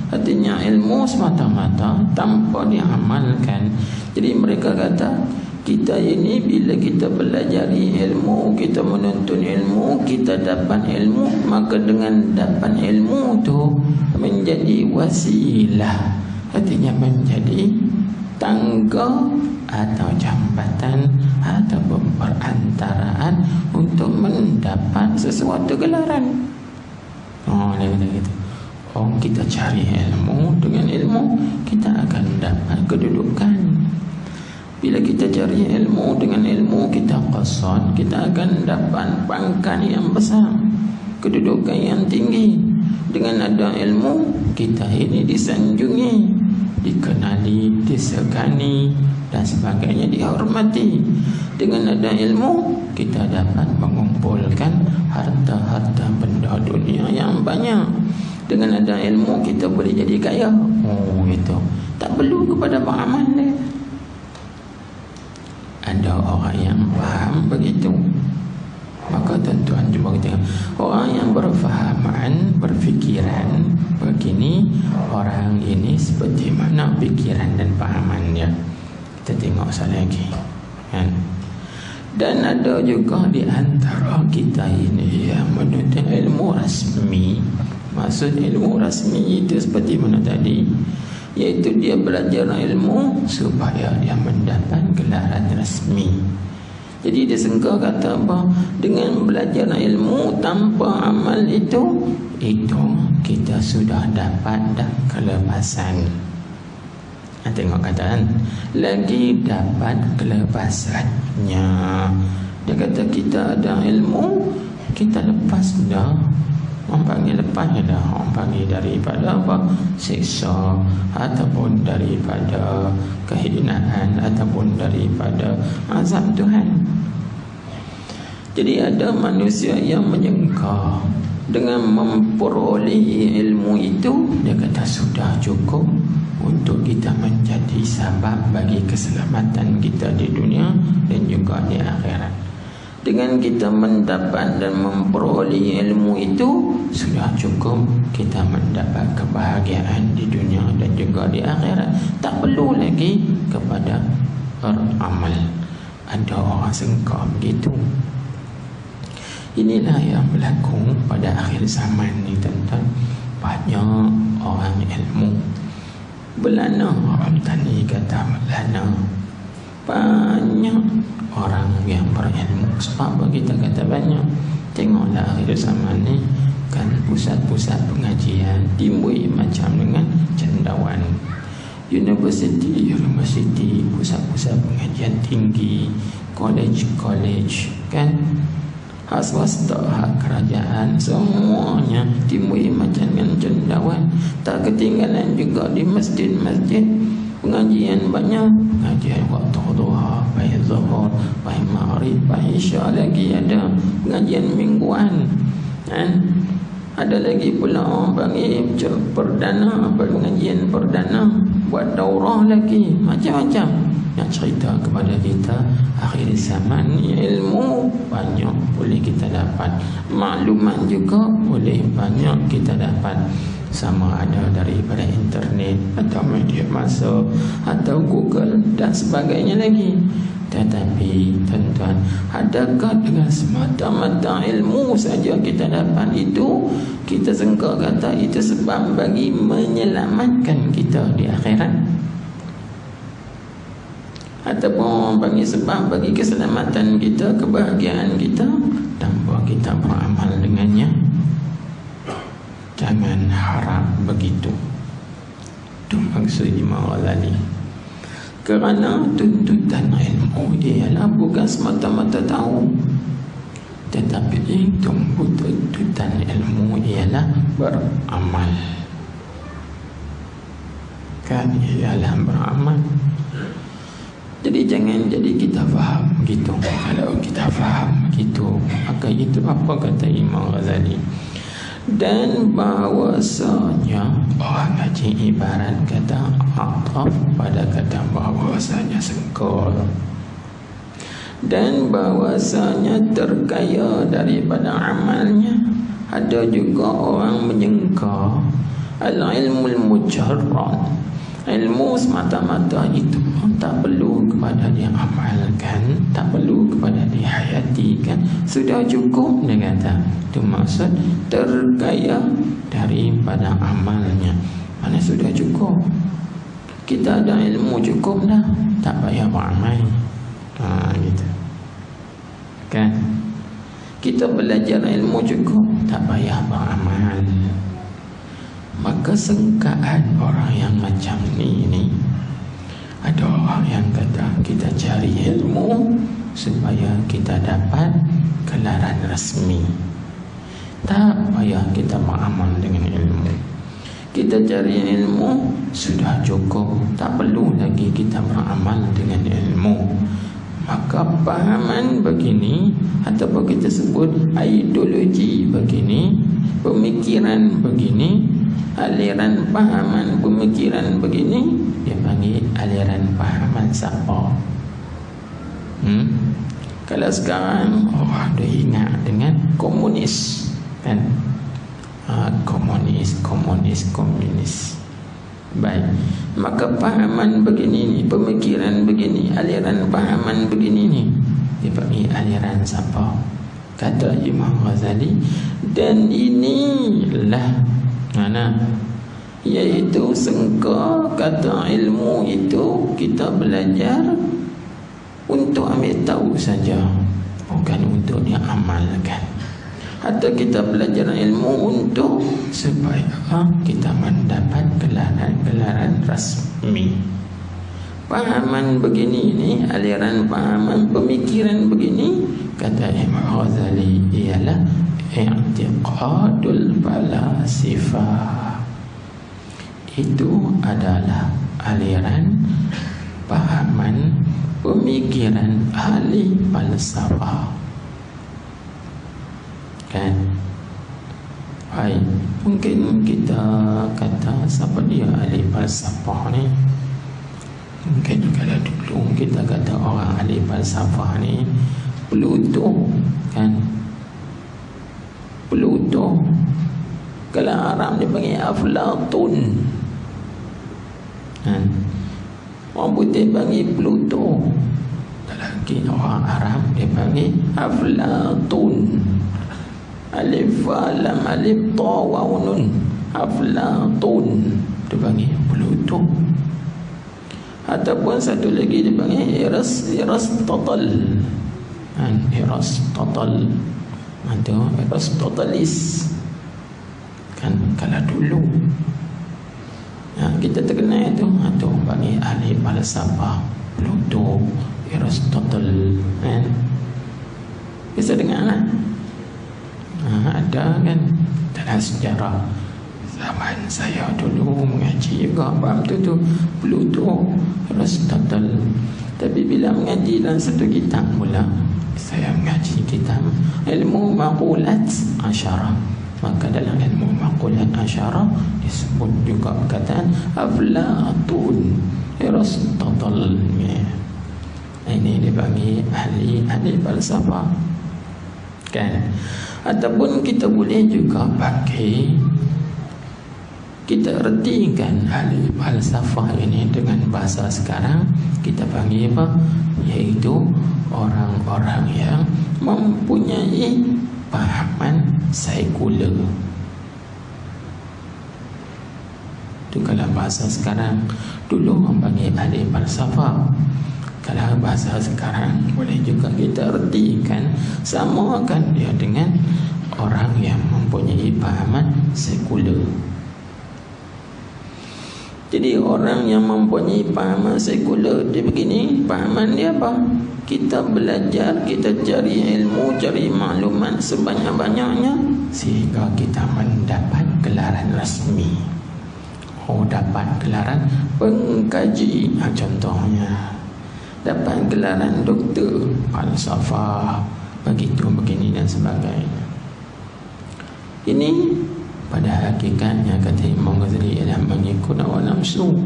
artinya ilmu semata-mata tanpa diamalkan. Jadi mereka kata, kita ini bila kita pelajari ilmu, kita menuntut ilmu, kita dapat ilmu, maka dengan dapat ilmu tu menjadi wasilah, artinya menjadi tangga atau jambatan atau perantaraan untuk mendapat sesuatu gelaran. Dia kata gitu. Kita cari ilmu, dengan ilmu kita akan dapat kedudukan. Bila kita cari ilmu, dengan ilmu kita qasad, kita akan dapat pangkat yang besar, kedudukan yang tinggi. Dengan ada ilmu, kita ini disanjungi, dikenali, disegani dan sebagainya, dihormati. Dengan ada ilmu, kita dapat mengumpulkan harta-harta benda dunia yang banyak. Dengan ada ilmu, kita boleh jadi kaya. Itu tak perlu kepada beramal dia. Ada orang yang faham begitu. Maka tuan-tuan cuba kita tengok, orang yang berfahaman, berfikiran begini, orang ini seperti mana fikiran dan fahamannya. Kita tengok sekali lagi, kan? Dan ada juga di antara kita ini yang menuntut ilmu rasmi. Maksud ilmu rasmi itu seperti mana tadi, iaitu dia belajar ilmu supaya dia mendapat gelaran rasmi. Jadi dia sangka kata apa? Dengan belajar ilmu tanpa amal itu kita sudah dapat dah kelepasan. Tengok kataan, lagi dapat kelepasannya. Dia kata kita ada ilmu, kita lepas dah. Orang panggil lepas dah, orang panggil daripada apa? Siksa, ataupun daripada kehinaan, ataupun daripada azab Tuhan. Jadi ada manusia yang menyangka dengan memperoleh ilmu itu, dia kata sudah cukup untuk kita menjadi sebab bagi keselamatan kita di dunia dan juga di akhirat. Dengan kita mendapat dan memperoleh ilmu itu, sudah cukup kita mendapat kebahagiaan di dunia dan juga di akhirat. Tak perlu lagi kepada beramal. Ada orang sangka begitu. Inilah yang berlaku pada akhir zaman ni, tuan-tuan. Banyak orang ilmu Belana, orang tani kata belana. Banyak orang yang berilmu. Sebab kita kata banyak. Tengoklah akhir zaman ni kan, pusat-pusat pengajian timbul macam dengan cendawan. University, pusat-pusat pengajian tinggi, college kan, hak swasta, hak kerajaan, semuanya timbul macam dengan cendawan. Tak ketinggalan juga di masjid-masjid pengajian banyak. Pengajian waktu duha, baik zuhur, baik maghrib, baik isya, lagi ada pengajian mingguan kan. Ada lagi pula orang panggil perdana, pengajian perdana, buat daurah lagi, macam-macam. Nak cerita kepada kita akhir zaman ilmu banyak boleh kita dapat, maklumat juga boleh banyak kita dapat, sama ada daripada internet atau media masa atau Google dan sebagainya lagi. Tetapi tuan-tuan, adakah dengan semata-mata ilmu saja kita dapat itu, kita sangka kata itu sebab bagi menyelamatkan kita di akhirat, ataupun bagi sebab bagi keselamatan kita, kebahagiaan kita, tanpa kita beramal dengannya? Jangan harap begitu. Itu maksud Imam Ghazali. Kerana tuntutan ilmu ialah bukan semata-mata tahu, tetapi itu tuntutan ilmu ialah beramal. Kan ialah beramal. Jadi jangan jadi kita faham begitu. Kalau kita faham begitu, maka itu apa kata Imam Ghazali? Dan bahawasanya orang ngaji ibarat kata ataf pada kata bahawasanya sengkol, dan bahawasanya terkaya daripada amalnya. Ada juga orang menyangka al-ilmul mujarrad, ilmu semata-mata itu tak perlu kepada dia amalkan, tak perlu kepada dia hayatikan, sudah cukup dia kata. Itu maksud terkaya daripada amalnya, mana sudah cukup. Kita ada ilmu cukup dah, tak payah beramal. Gitu kan. Kita belajar ilmu cukup, tak payah beramal. Maka sangkaan orang yang macam ni, ada orang yang kata kita cari ilmu supaya kita dapat gelaran rasmi, tak payah kita beramal dengan ilmu. Kita cari ilmu sudah cukup, tak perlu lagi kita beramal dengan ilmu. Maka pahaman begini, ataupun kita sebut ideologi begini, pemikiran begini, aliran pahaman pemikiran begini, dia panggil aliran pahaman siapa? Kalau sekarang orang dah ingat dengan komunis kan, komunis. Baik, maka pahaman begini ni, pemikiran begini, aliran pahaman begini ni, dia panggil aliran siapa? Kata Imam Ghazali, dan inilah mana, iaitu sangka kata ilmu itu kita belajar untuk ambil tahu saja, bukan untuk dia amalkan. Atau kita belajar ilmu untuk supaya kita mendapat gelaran rasmi. Pahaman begini ni, aliran pahaman pemikiran begini, kata Imam Ghazali, ialah i'tiqadul falasifah. Itu adalah aliran pahaman pemikiran ahli falsafah kan. Baik, mungkin kita kata siapa dia ahli falsafah ni. Mungkin kalau dulu kita kata orang ahli falsafah ni Pluto kan. Pluto, kalau Arab dia panggil Aflatun kan. Orang putih panggil Pluto, lagi orang Arab dia panggil Aflatun. Alif lam alif ta wa nun, Aflatun. dipanggil Pluto. Ataupun satu lagi dipanggil Aristotle. Aristotle atau Aristotelis. Kan kalau dulu kita terkenal itu atau panggil ahli falsafah Pluto, Aristotle, kan? Bisa dengar lah. Ada kan dalam sejarah zaman saya dulu mengaji juga faham tu Pluto, Aristotle. Tapi bila mengaji dalam satu kitab pula, saya mengaji kitab ilmu maqulat asyarah, maka dalam ilmu maqulat asyarah disebut juga perkataan Aflatun, Aristotle. Ini dipanggil ahli falsafah, kan? Ataupun kita boleh juga pakai, kita ertikan ahli falsafah ini dengan bahasa sekarang, kita panggil apa? Iaitu orang-orang yang mempunyai pahaman sekular. Itu kalau bahasa sekarang. Dulu orang panggil ahli falsafah. Kalau bahasa sekarang boleh juga kita ertikan, samakan dia dengan orang yang mempunyai pahaman sekular. Jadi orang yang mempunyai pahaman sekular dia begini, pahaman dia apa? Kita belajar, kita cari ilmu, cari maklumat sebanyak-banyaknya sehingga kita mendapat gelaran rasmi. Dapat gelaran pengkaji, contohnya dapat gelaran doktor falsafah, begitu begini dan sebagainya. Ini pada hakikatnya kata Imam Ghazali ialah mengikut hawa nafsu.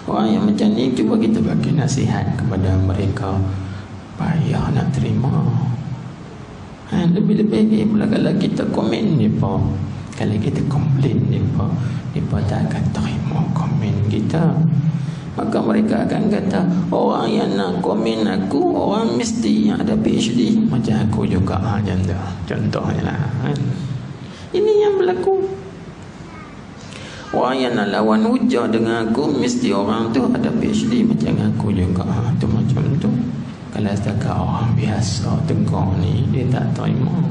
Orang yang macam ni cuba kita bagi nasihat kepada mereka, payah nak terima. Lebih-lebih pula kalau kita komen mereka, kalau kita komplain mereka tak akan terima komen kita. Maka mereka akan kata, orang yang nak komen aku, orang mesti yang ada PhD macam aku juga. Contohnya lah, kan? Ini yang berlaku. Orang yang nak lawan hujah dengan aku, mesti orang tu ada PhD macam aku juga. Tu macam tu. Kalau setakat orang biasa tegur ni, dia tak terima.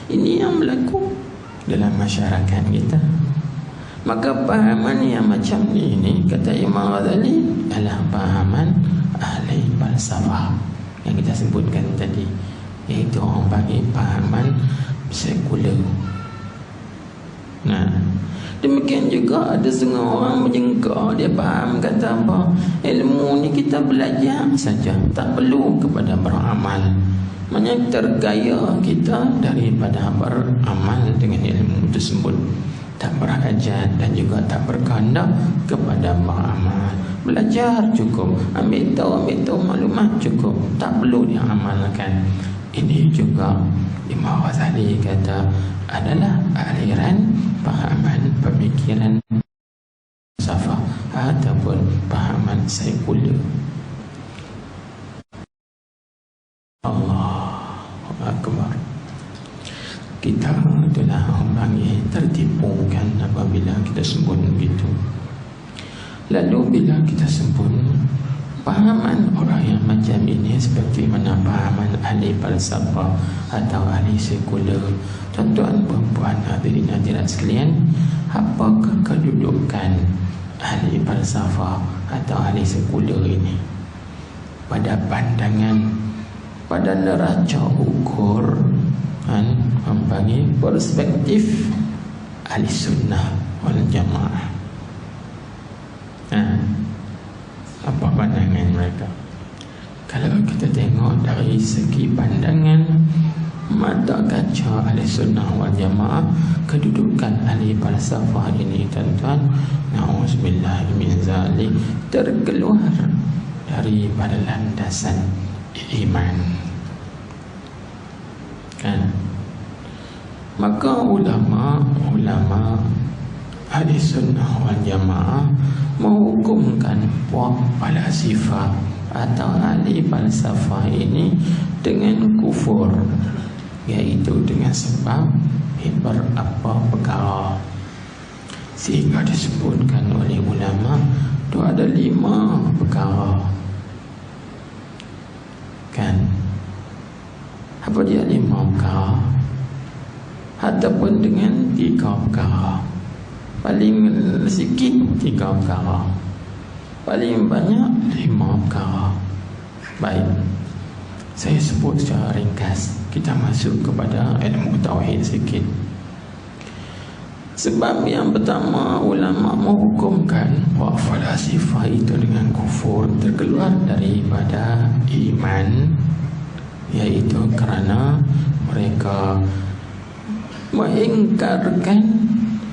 Ini yang berlaku dalam masyarakat kita. Maka pahaman yang macam ni kata Imam Ghazali adalah pahaman ahli falsafah yang kita sebutkan tadi, iaitu orang panggil pahaman sekular. Demikian juga ada setengah orang menjengka, dia faham kata apa? Ilmu ni kita belajar saja, tak perlu kepada beramal. Maknanya tergaya kita daripada beramal dengan ilmu tersebut. Tak berajar dan juga tak berkehendak kepada beramal. Belajar cukup, ambil tahu maklumat cukup, tak perlu diamalkan. Ini juga Imam Ghazali kata adalah aliran pahaman pemikiran falsafah ataupun pahaman sekular. Allahu Akbar. Kita adalah orang yang tertipukan apabila kita sebut begitu. Lalu bila kita sebut pahaman orang yang macam ini seperti mana pahaman ahli falsafah atau ahli sekular, tuan-tuan perempuan hadirin hadirat sekalian, apakah kedudukan ahli falsafah atau ahli sekular ini pada pandangan, pada neraca ukur membagi perspektif ahli sunnah wal jamaah? Apa pandangan mereka? Kalau kita tengok dari segi pandangan mata kaca ahli sunnah wal jamaah, kedudukan ahli falsafah ini, tuan-tuan, na'udzubillah min zalik, terkeluar daripada landasan iman, kan? Maka ulama ahli sunnah wal jamaah menghukumkan puak falasifah atau ahli falsafah ini dengan kufur, iaitu dengan sebab beberapa perkara. Sehingga disebutkan oleh ulama itu ada 5 perkara. Kan? Apa dia 5 perkara? Ataupun dengan 3 perkara. Paling sikit 3 perkara, paling banyak 5 perkara. Baik, saya sebut secara ringkas. Kita masuk kepada ilmu tauhid sikit. Sebab yang pertama, ulama menghukumkan bahawa falasifah itu dengan kufur terkeluar daripada iman, iaitu kerana mereka mengingkarkan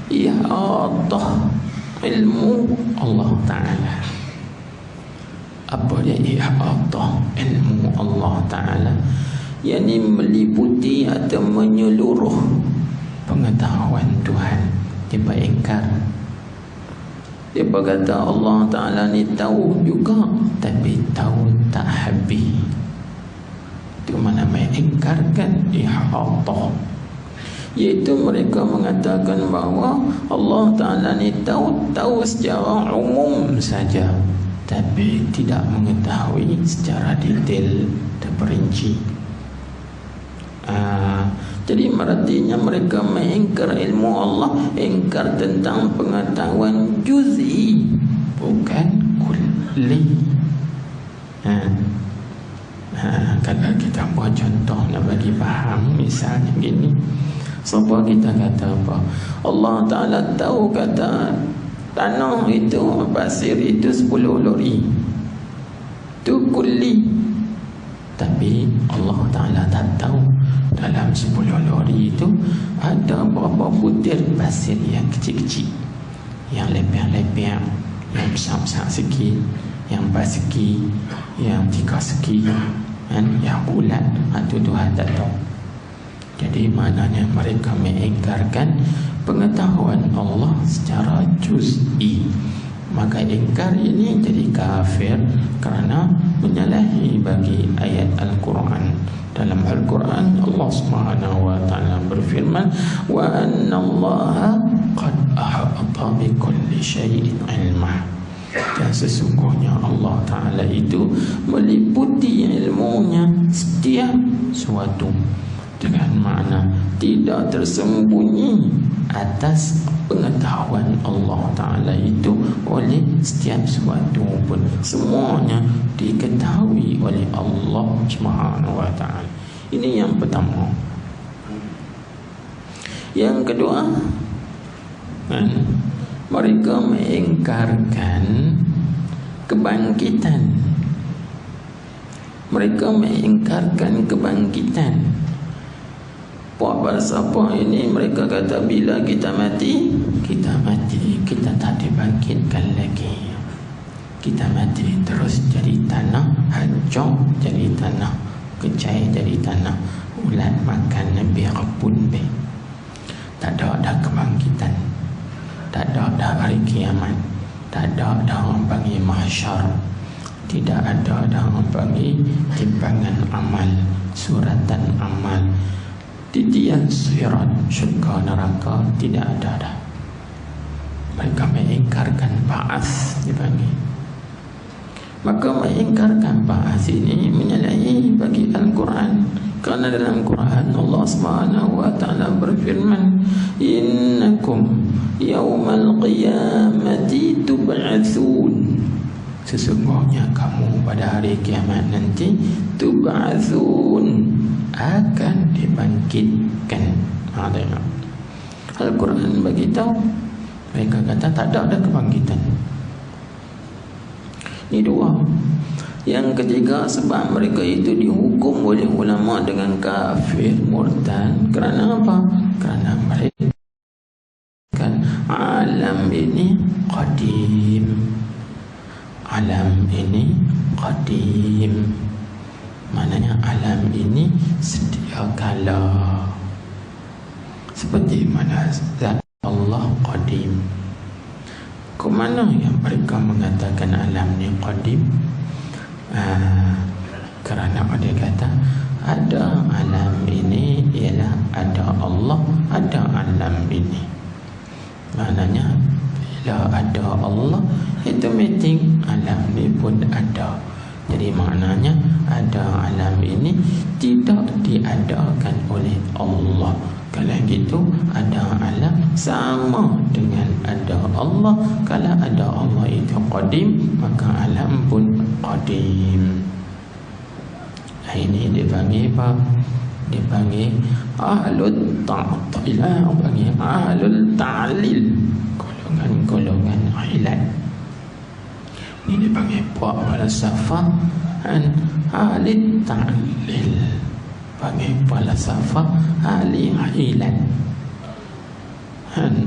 ihatah ilmu Allah Ta'ala. Apa dia ihatah ilmu Allah Ta'ala? Yang meliputi atau menyeluruh pengetahuan Tuhan. Dia ingkar. Dia berkata Allah Ta'ala ni tahu juga, tapi tahu tak habis. Itu mana mengingkarkan ihatah. Iaitu mereka mengatakan bahawa Allah Ta'ala ni tahu secara umum saja, tapi tidak mengetahui secara detail terperinci. Jadi artinya mereka mengingkar ilmu Allah, ingkar tentang pengetahuan juz'i, bukan kulli. Kalau kita buat contoh nak bagi faham, misalnya gini. Siapa kita kata apa? Allah Ta'ala tahu kata tanah itu, pasir itu 10 lori. Itu kulli. Tapi Allah Ta'ala tak tahu dalam 10 lori itu ada berapa butir pasir yang kecil-kecil, yang lepiang-lepiang, yang besar-besar sikit, yang 4 segi, yang 3 segi, yang bulat. Itu Tuhan tak tahu. Jadi maknanya mereka mengingkarkan pengetahuan Allah secara juz'i. Maka ingkar ini jadi kafir kerana menyalahi bagi ayat Al-Quran. Dalam Al-Quran Allah Subhanahu wa taala berfirman, wa anna Allah qad ahata bi kulli syai'in ilma. Dan sesungguhnya Allah Ta'ala itu meliputi ilmunya setiap suatu, dengan makna tidak tersembunyi atas pengetahuan Allah Ta'ala itu oleh setiap sesuatu pun. Semuanya diketahui oleh Allah Subhanahu wa Ta'ala. Ini yang pertama. Yang kedua, mereka mengingkarkan kebangkitan. Mereka mengingkarkan kebangkitan. Puak falsafah ini mereka kata bila kita mati, kita tak dibangkitkan lagi. Kita mati terus jadi tanah, hancur jadi tanah, kecai jadi tanah, ulat makan nabi rabun be. Tak ada kebangkitan, tak ada hari kiamat, tak ada orang panggil mahsyar, tidak ada orang panggil timbangan amal, suratan amal, titian sirat, syurga neraka, tidak ada dah. Mereka mengingkarkan ba'ats dipanggil. Maka mengingkarkan ba'ats ini menyalahi bagi Al-Quran. Kerana dalam Quran Allah Subhanahu wa taala berfirman, innakum yaumal qiyamati tub'atsun. Sesungguhnya kamu pada hari kiamat nanti tub'atsun, akan dibangkitkan. Tengok Al-Quran bagi tahu. Mereka kata tak ada kebangkitan. Ini dua. Yang ketiga, sebab mereka itu dihukum oleh ulama dengan kafir murtad. Kerana apa? Kerana mereka kan alam ini qadim. Alam ini qadim. Maknanya alam ini sedia kala. Seperti mana zat Allah qadim. Ke mana yang mereka mengatakan alam ni qadim? Kerana dia kata ada alam ini ialah ada Allah, ada alam ini. Maknanya bila ada Allah, automatik alam ni pun ada. Jadi maknanya ada alam ini tidak diadakan oleh Allah. Kalau gitu ada alam sama dengan ada Allah. Kalau ada Allah itu qadim, maka alam pun qadim. Ini dipanggil apa? Dipanggil ahlul ta'til, panggil ahlul ta'lil, golongan-golongan ilat. Ini dipanggil falsafah ahli ta'lil, panggil falsafah ahli ilat.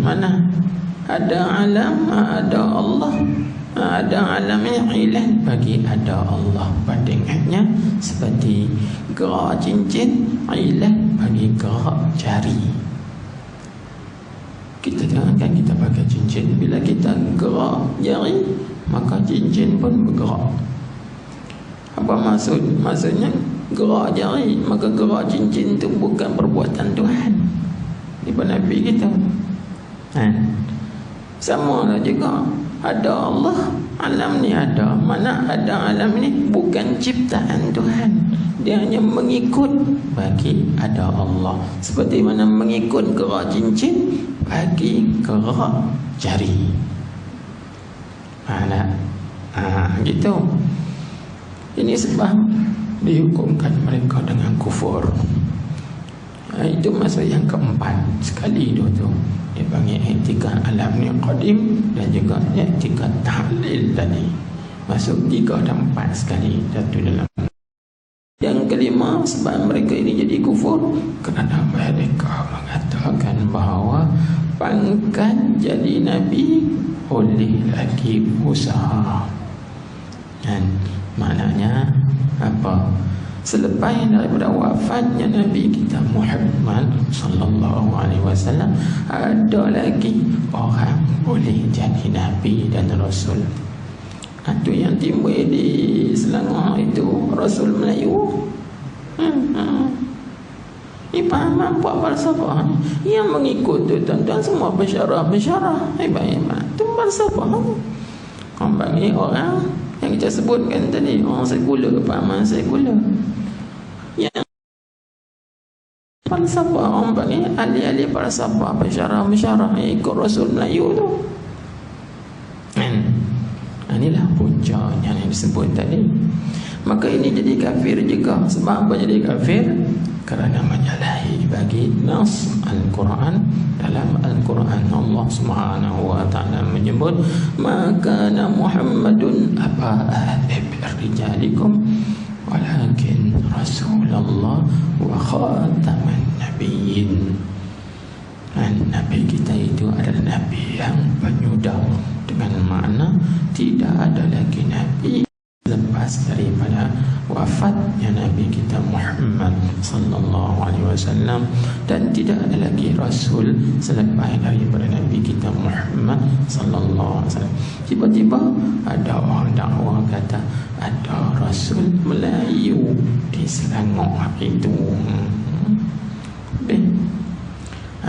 Mana ada alam, ada Allah, ada alam yang ilat bagi ada Allah. Bandingannya seperti gerak cincin, ilat bagi gerak jari. Kita jangankan kita pakai cincin, bila kita gerak jari, maka cincin pun bergerak. Apa maksud? Maksudnya gerak jari, maka gerak cincin itu bukan perbuatan Tuhan. Ini Nabi kita. Sama lah juga. Ada Allah, alam ni ada. Mana ada alam ni bukan ciptaan Tuhan. Dia hanya mengikut bagi ada Allah. Seperti mana mengikut gerak cincin bagi gerak jari. Gitu. Ini sebab dihukumkan mereka dengan kufur. Itu maksud yang keempat sekali tu. Dia panggil i'tikad alam ni qadim dan juga i'tikad tahlil tadi. Masuk 3 dan 4 sekali satu dalam. Yang kelima, sebab mereka ini jadi kufur kerana mereka mengatakan bahawa pangkat jadi nabi boleh lagi usaha. Dan maknanya apa? Selepas daripada wafatnya Nabi kita Muhammad sallallahu alaihi wasallam, ada lagi orang boleh jadi nabi dan rasul. Itu yang timbul di Selangor itu Rasul Melayu. Ini faham apa falsafah yang mengikut tu tuan-tuan, semua bersyarah. Hebat-hebat. Itu falsafah. Orang panggil orang yang kita sebutkan tadi, orang sekular, kepahaman sekular. Yang falsafah, orang panggil ahli-ahli falsafah, bersyarah yang ikut Rasul Melayu tu. Inilah punca yang disebut tadi. Maka ini jadi kafir juga. Sebab apa jadi kafir? Kerana menyalahi bagi nas Al-Quran. Dalam Al-Quran Allah Subhanahu wa ta'ala menyebut, maka Muhammadun aba rijalikum walakin Rasulullah wa khataman nabiyyin. Nabi kita itu adalah Nabi yang penyudah, dengan makna tidak ada lagi Nabi lepas daripada wafatnya Nabi kita Muhammad sallallahu alaihi wasallam, dan tidak ada lagi Rasul selepas daripada Nabi kita Muhammad sallallahu alaihi wasallam. Tiba-tiba ada orang dakwah kata ada Rasul Melayu di Selangor itu.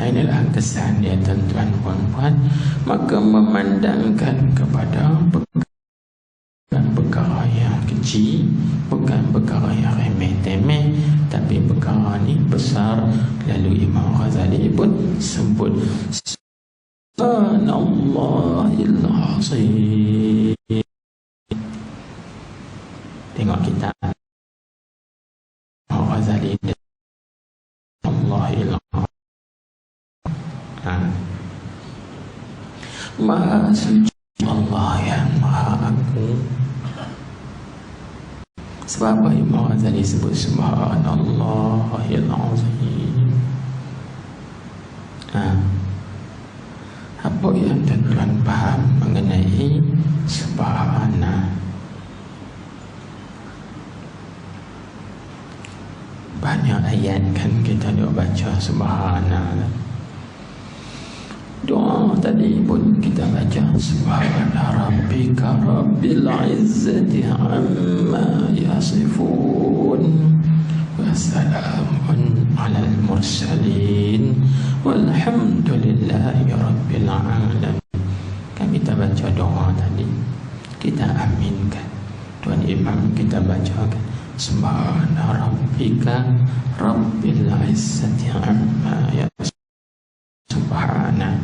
Inilah kesan dia tuan-tuan puan-puan. Maka memandangkan kepada perkara yang kecil, bukan perkara yang remeh-temeh, tapi perkara ni besar. Lalu Imam Ghazali pun sebut Subhanallahil azim. Tengok kita Imam Ghazali, Allahil azim. Maha suci Allah yang maha agung. Sebab apa Imam Ghazali sebut Subhanallahil azim? Apa yang tuan-tuan faham mengenai Subhanallah? Banyak ayat kan kita dah baca Subhanallah. Doa tadi pun kita baca Subhana rabbika rabbil izzati amma yasifun wa salamun alal mursalin walhamdulillahi rabbil alamin. Kan kita kita aminkan. Tuan Imam kita bacakan Subhana rabbika rabbil izzati amma yasifun. Subhana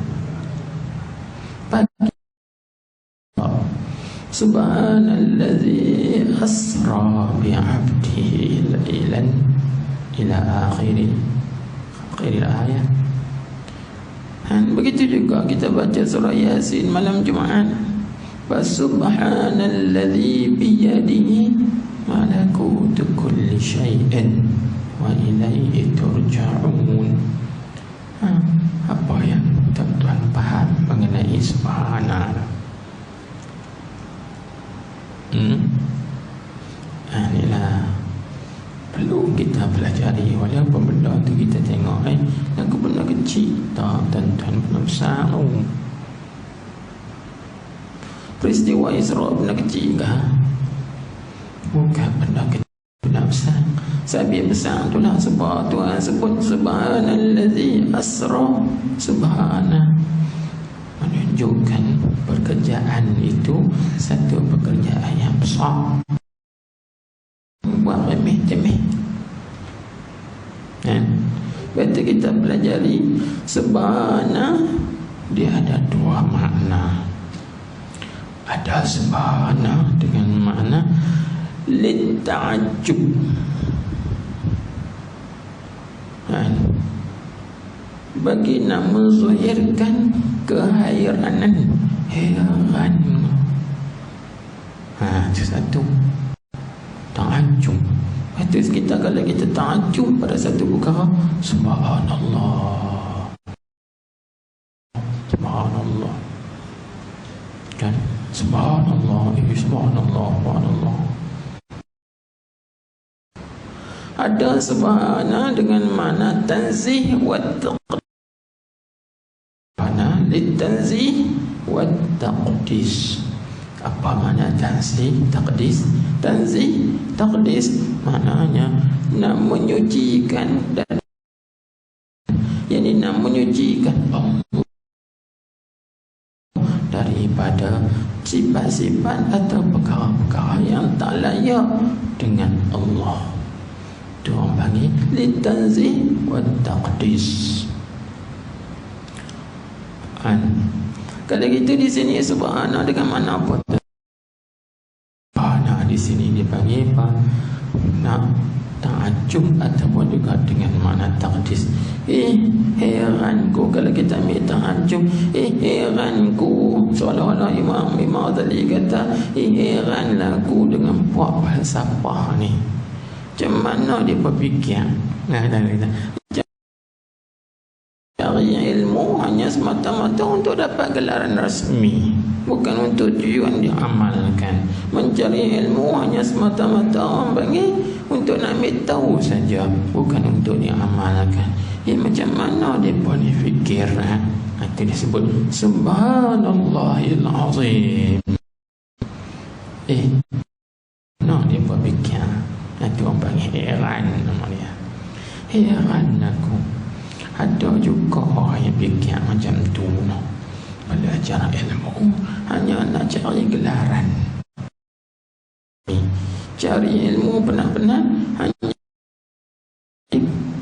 pagi Subhanalladzi asra bi'abdihi ila akhir ayat. Dan begitu juga kita baca surah Yasin malam Jumaat. Subhanalladzi biyadihi malakutu kulli syai'in wa ilaihi turja'un. Apa yang tuan-tuan faham mengenai subhanallah? Inilah perlu kita pelajari. Walaupun benda tu kita tengok lagu benda kecil, tak tuan-tuan, benda besar. Peristiwa Isra benda kecil kah? Bukan benda kecil, benda besar. Sabit besar itulah sebab Tuhan sebut Subhanallazi asra. Subhana menunjukkan pekerjaan itu satu pekerjaan yang besar, buat remeh-temeh. Betul kita pelajari Subhana, dia ada dua makna. Ada Subhana dengan makna litta'ajjub, bagi nak menzahirkan keheranan, heran. Itu satu ta'ajjub. Itu kita kalau kita ta'ajjub pada satu perkara, subhanallah, subhanallah, kan? Subhanallah, subhanallah, subhanallah. Ada subhana dengan makna tanzih wa taqdis. Makna litanzih wa taqdis. Apa makna tanzih, taqdis? Tanzih, taqdis maknanya nak menyucikan, dan yakni nak menyucikan Allah daripada sifat-sifat atau perkara-perkara yang tak layak dengan Allah. Itu orang panggil litanzih wa taqdis. Kalau gitu di sini subhana dengan mana apa? Subhana di sini dipanggil apa? Nak ta'ajjub ataupun juga dengan makna taqdis. Heranku, kalau kita ambil ta'ajjub, heranku, seolah-olah Imam Ghazali kata, heranlah aku dengan buat falsafah ni. Macam mana dia berfikir? Cari ilmu hanya semata-mata untuk dapat gelaran rasmi, bukan untuk tujuan diamalkan. Mencari ilmu hanya semata-mata orang panggil untuk nak ambil tahu saja, bukan untuk diamalkan. Macam mana dia boleh fikir? Itu disebut Subhanallahil Azim. No, dia berfikir. Itu orang panggil heran nama dia. Heran aku. Ada juga orang yang fikir macam tu. Belajar ilmu hanya nak cari gelaran. Cari ilmu benar-benar hanya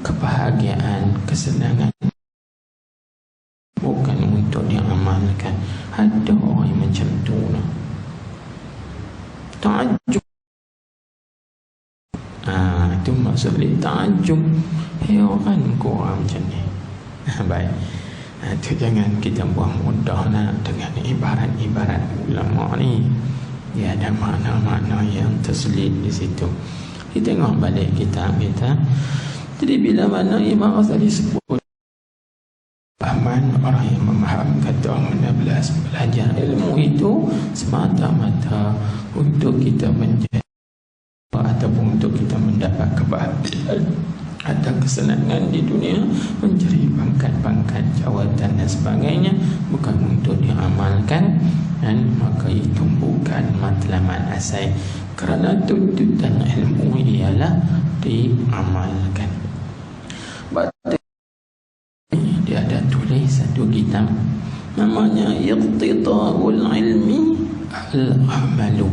kebahagiaan, kesenangan, bukan untuk diamalkan. Ada orang yang macam tu. Ta'ajjub. Itu maksud ta'ajjub. Heran korang macam ni. Baik. Itu jangan kita buang mudah dengan ibarat-ibarat ulama ni. Dia ada makna-makna yang terselit di situ. Kita tengok balik kitab kita. Jadi bila mana Imam Ghazali sebut pahaman orang yang memaham kata 16 belajar ilmu itu semata-mata untuk kita menjadi ataupun untuk kita mendapat kebahagiaan atau kesenangan di dunia, mencari pangkat-pangkat, jawatan dan sebagainya, bukan untuk diamalkan. Dan maka itu bukan matlamat asal, kerana tuntutan ilmu ialah diamalkan. Dia ada tulis satu kitab namanya Iqtida'ul Ilmi al-amalu,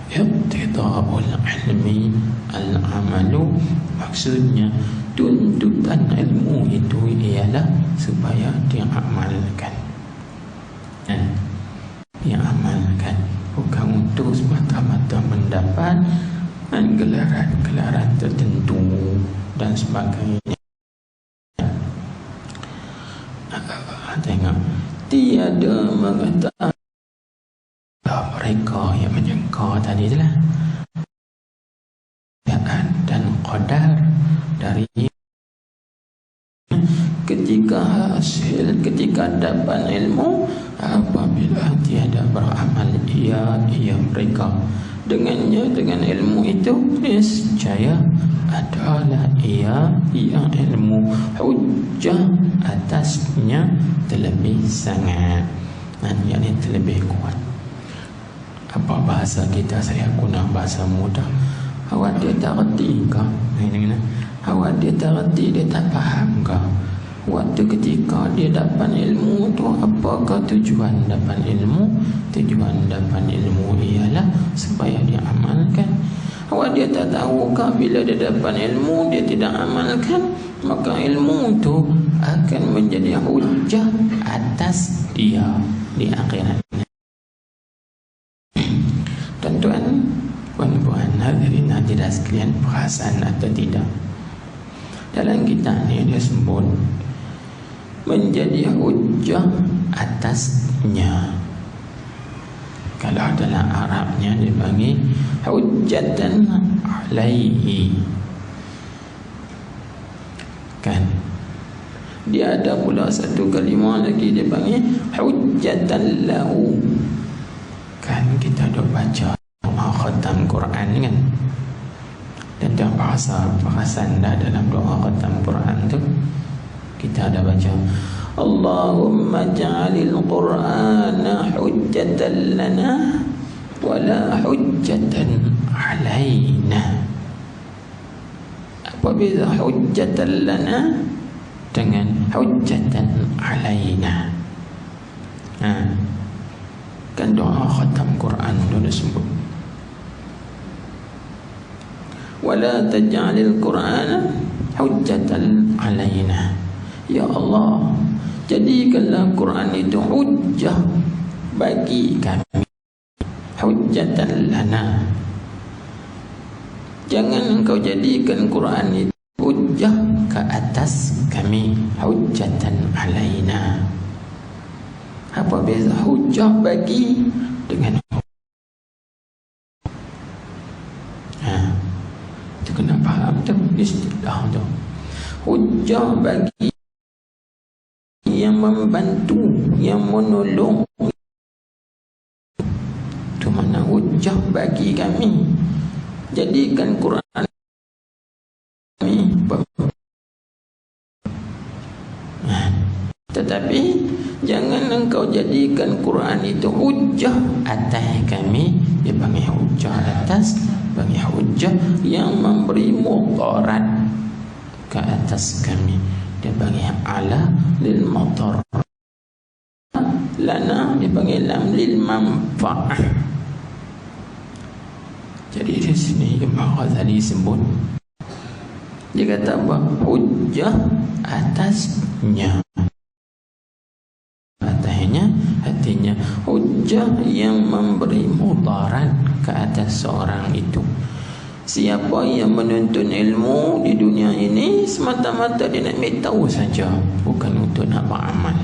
iqtida'ul ilmi, al-amalu maksudnya tuntutan ilmu itu ialah supaya diamalkan. Diamalkan, bukan untuk semata-mata mendapat gelaran-gelaran tertentu dan sebagainya. Tengok, tiada mengatakan mereka yang menyangka tadi itulah dan qadar dari ketika dapat ilmu, apabila tiada beramal ia mereka dengannya, dengan ilmu itu niscaya adalah ia ilmu hujjah atasnya terlebih sangat, yakni terlebih kuat. Apa bahasa kita, saya guna bahasa mudah. Awak dia tak reti ke? Awak dia tak reti, dia tak faham ke? Waktu ketika dia dapat ilmu tu, apakah tujuan dapat ilmu? Tujuan dapat ilmu ialah supaya dia amalkan. Awak dia tak tahu ke bila dia dapat ilmu dia tidak amalkan, maka ilmu tu akan menjadi hujah atas dia di akhirat. Tuan-tuan, puan-puan, hadirin hadirat sekalian, perasaan atau tidak? Dalam kitab ni dia sebut menjadi hujjah atasnya. Kalau dalam Arabnya dia panggil hujjatan alaihi. Kan? Dia ada pula satu kalimah lagi dia panggil hujjatan lahu. Kan kita dah baca doa khatam Quran kan? Dan dalam bahasa perasaan dah dalam doa khatam Quran tu kita ada baca Allahumma ja'alil Qur'ana hujjatan lana wala hujjatan alaina. Apabila hujjatan lana dengan hujjatan alaina. Kan doa khatam Quran dulu sebut wala taj'alil Qur'ana hujjatan alaina. Ya Allah, jadikanlah Quran itu hujjah bagi kami, hujjatan lana. Jangan engkau jadikan Quran itu hujjah ke atas kami, hujjatan alaina. Apa beza hujjah bagi dengan itu kena faham tu istilah tu. Hujjah bagi yang membantu, yang menolong. Itu mana hujjah bagi kami. Jadikan Quran kami. Tetapi jangan engkau jadikan Quran itu hujjah atas kami. Dia panggil hujjah atas, panggil hujjah yang memberi mudarat ke atas kami. Dia panggil ala lil madar, lana dia panggil lam lil manfa'ah. Jadi di sini Imam Ghazali sebut, dia kata apa? Hujjah atasnya. Artinya hujjah yang memberi mudarat ke atas seorang itu. Siapa yang menuntut ilmu di dunia ini semata-mata dia nak tahu saja, bukan untuk nak beramal.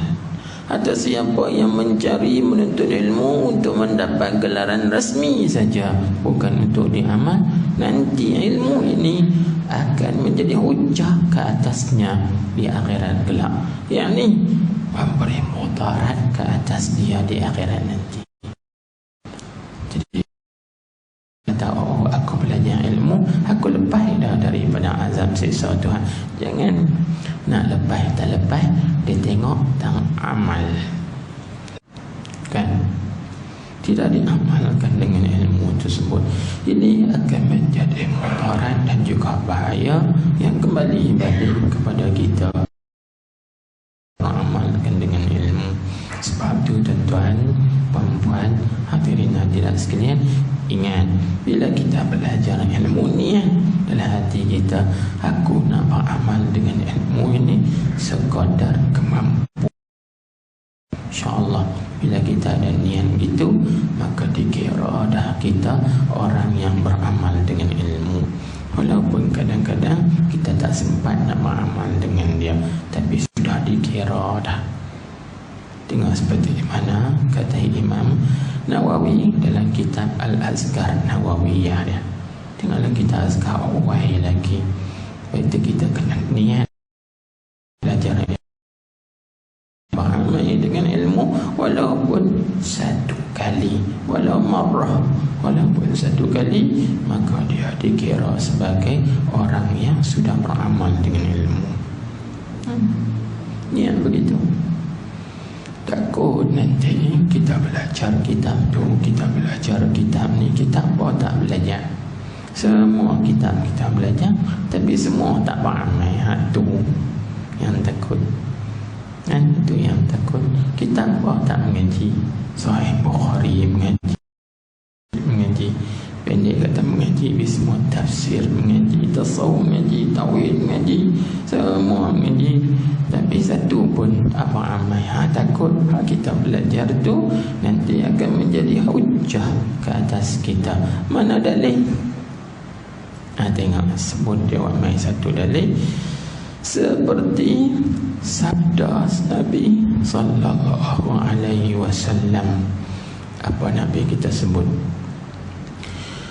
Atau siapa yang mencari menuntut ilmu untuk mendapat gelaran rasmi saja, bukan untuk diamal, nanti ilmu ini akan menjadi hujah ke atasnya di akhirat kelak. Yakni memberi mudarat ke atas dia di akhirat nanti. Jadi kata, oh aku belajar ilmu, aku lepas dah daripada azab siksa Tuhan. Jangan nak lepas, tak lepas, dia tengok tang amal. Kan? Tidak diamalkan dengan ilmu tersebut. Ini akan menjadi mudarat dan juga bahaya yang kembali balik kepada kita mengamalkan dengan ilmu. Sebab itu tuan-tuan, puan-puan, hadirin hadirin hadirat sekalian, ingat, bila kita belajar ilmu ni dalam hati kita, aku nak beramal dengan ilmu ini sekadar kemampuan. InsyaAllah bila kita ada niat itu, maka dikira dah kita orang yang beramal dengan ilmu. Walaupun kadang-kadang kita tak sempat nak beramal dengan dia, tapi sudah dikira dah. Tengok seperti mana kata Imam Nawawi dalam kitab Al-Azkar Nawawiyah dia. Tengoklah kita azkar awal lagi. Lepas itu kita kena niat belajar beramal dengan ilmu, walaupun satu kali, walaupun satu kali, maka dia dikira sebagai orang yang sudah beramal dengan ilmu. Niat begitu. Takut nanti kita belajar kitab tu, kita belajar kitab ni, kitab apa tak belajar. Semua kitab kita belajar, tapi semua tak beramal. Itu yang takut. Itu yang takut. Kitab apa tak mengaji. Sahih Bukhari mengaji. Pendek kata mengaji, semua tafsir mengaji, tasawuf mengaji, tauhid mengaji, semua mengaji, tapi satu pun apa amal. Takut kita belajar tu nanti akan menjadi hujah ke atas kita. Mana dalil? Tengok sebut dia mai satu dalil seperti sabda Nabi sallallahu alaihi wasallam. Apa Nabi kita sebut?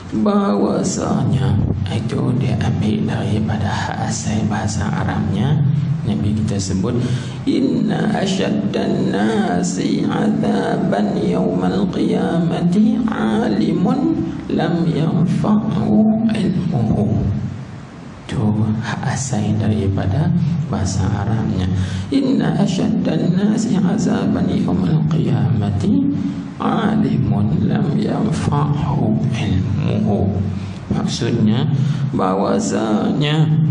Bahwasanya itu dia ambil daripada asal bahasa Arabnya. Nabi kita sebut, inna asyaddan nasi azaban yawmal qiyamati alimun lam yanfa'u ilmuhu. Itu asal daripada bahasa Arabnya. Inna asyaddan nasi azaban yawmal qiyamati alimun lam yanfa'hu ilmuhu. Maksudnya bahwasanya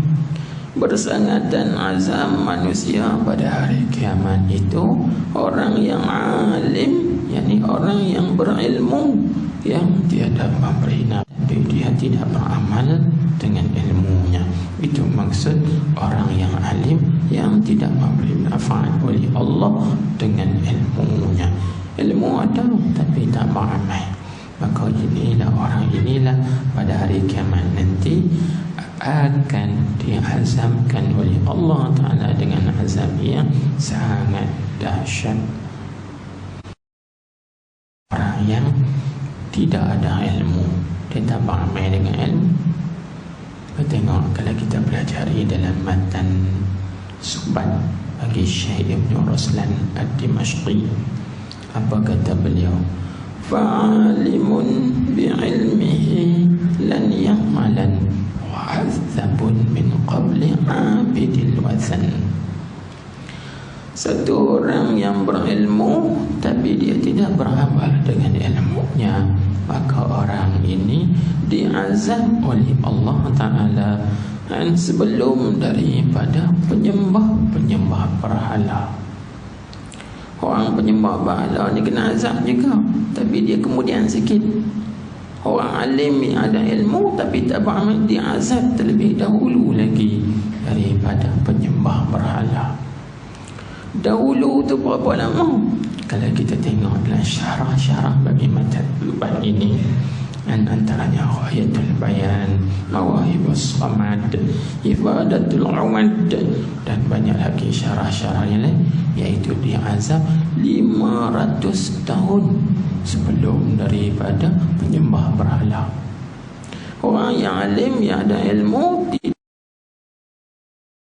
bersangatan azam manusia pada hari kiamat itu orang yang alim, yakni orang yang berilmu, yang tiada memberi tapi dia tidak beramal dengan ilmunya. Itu maksud orang yang alim yang tidak memberi manfaat oleh Allah dengan ilmunya. Ilmu ada tapi tak beramal. Maka inilah orang inilah pada hari kiamat nanti akan diazabkan oleh Allah Ta'ala dengan azab yang sangat dahsyat. Orang yang tidak ada ilmu, dia tak beramal dengan ilmu. Kita tengok kalau kita pelajari dalam matan Subat bagi Syekh Ibn Ruslan Ad-Dimashqi, apa kata beliau? Fa'alimun bi'ilmihi lan ya'malan wa'adzabun min qabli 'abidil wazan. Satu orang yang berilmu tapi dia tidak beramal dengan ilmunya, maka orang ini diazab oleh Allah Ta'ala sebelum daripada penyembah berhala. Orang penyembah berhala ni kena azab juga, tapi dia kemudian sikit. Orang alim yang ada ilmu tapi tak beramal, dia azab terlebih dahulu lagi daripada penyembah berhala. Dahulu tu berapa lama? Kalau kita tengok dalam syarah-syarah bagi matan Subat ini, antaranya Ghayatul Bayan, Mawahibus Samad, Ifadatul Umad, dan banyak lagi syarah-syarah yang lain, iaitu dia azab 500 tahun sebelum daripada penyembah berhala. Orang yang alim, yang ada ilmu,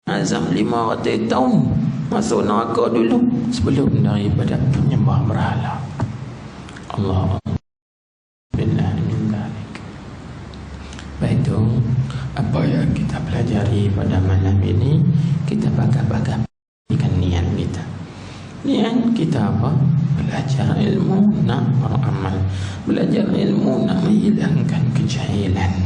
azab 500 tahun masuk neraka dulu sebelum daripada penyembah berhala. Allah billah min dzalik. Baik itu apa yang kita pelajari pada malam ini, kita baga-baga ikan niat kita. Niat kita apa? Belajar ilmu nak beramal, belajar ilmu nak menghilangkan kejahilan,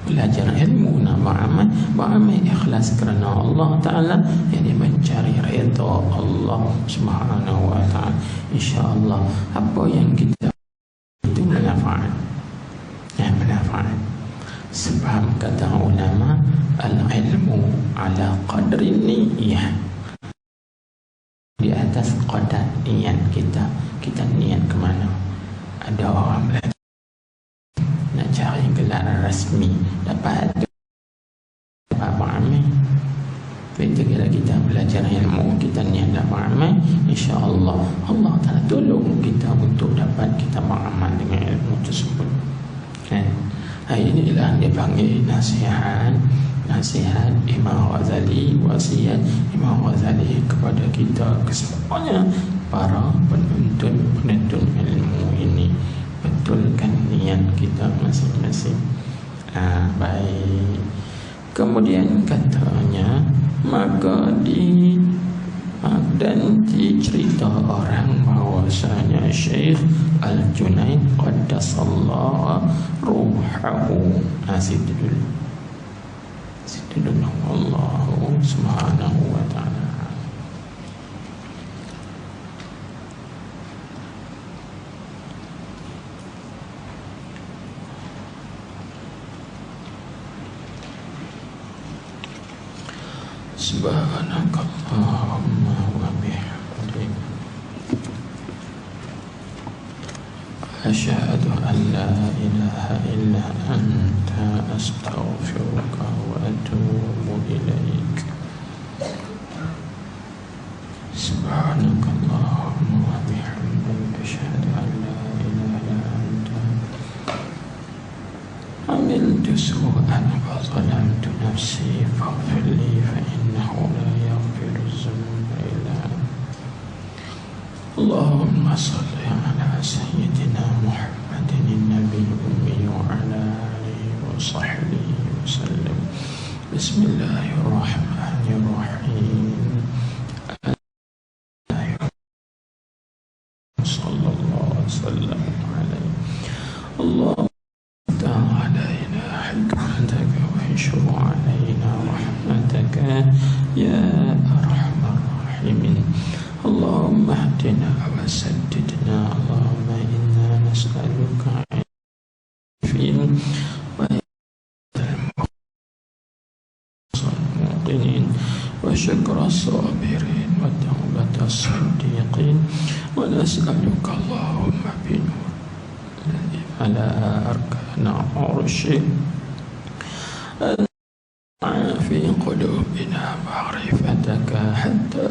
belajar ilmu nak beramal, beramal ikhlas kerana Allah Ta'ala, yang mencari redha Allah Subhanahu wa Ta'ala. InsyaAllah apa yang kita itu manfaat Sebab kata ulama, al-ilmu ala qadri niyyah, di atas qadar niat kita. Kita niat kemana? Ada orang belajar nak cari gelar rasmi, dapat apa amal. Bila kita belajar ilmu, kita niat dapat amal, insya-Allah Allah Taala tolong kita untuk dapat kita beramal dengan ilmu tersebut. Kan? Inilah dia panggil nasihat Imam Ghazali, wasiat Imam Ghazali kepada kita kesemuanya para penuntut ilmu ini. Betulkan niat kita masing-masing. Baik. Kemudian katanya, maka dan dicerita orang bahwasanya Syekh Al-Junaid qaddasallahu ruhahu. Situ dulu Allah subhanahu wa ta'ala. Subhanakallahumma wa bihamdika asyhadu an la ilaha illa anta astaghfiruka wa atubu ilaik. Subhanakallahumma wa bihamdika asyhadu an la ilaha illa anta amiltu su'an wa zalamtu nafsi faghfir li fa innahu la yaghfiru dhunuba illa anta. Allahumma salli ala sayyidina Muhammadin an-nabiy ummi wa ala alihi wa sahbihi wa sallam. Bismillahirrahmanirrahim. Sallallahu alaihi wasallam alaihi. Allah علينا حكمتك وانشر علينا رحمتك يا أرحم الراحمين. اللهم اهدنا وسددنا. اللهم إنا نسألك علما الموقنين وشكر الصابرين وتوبة الصديقين. ونسألك اللهم بنور على أركان عرشك في قلوبنا معرفتك حتى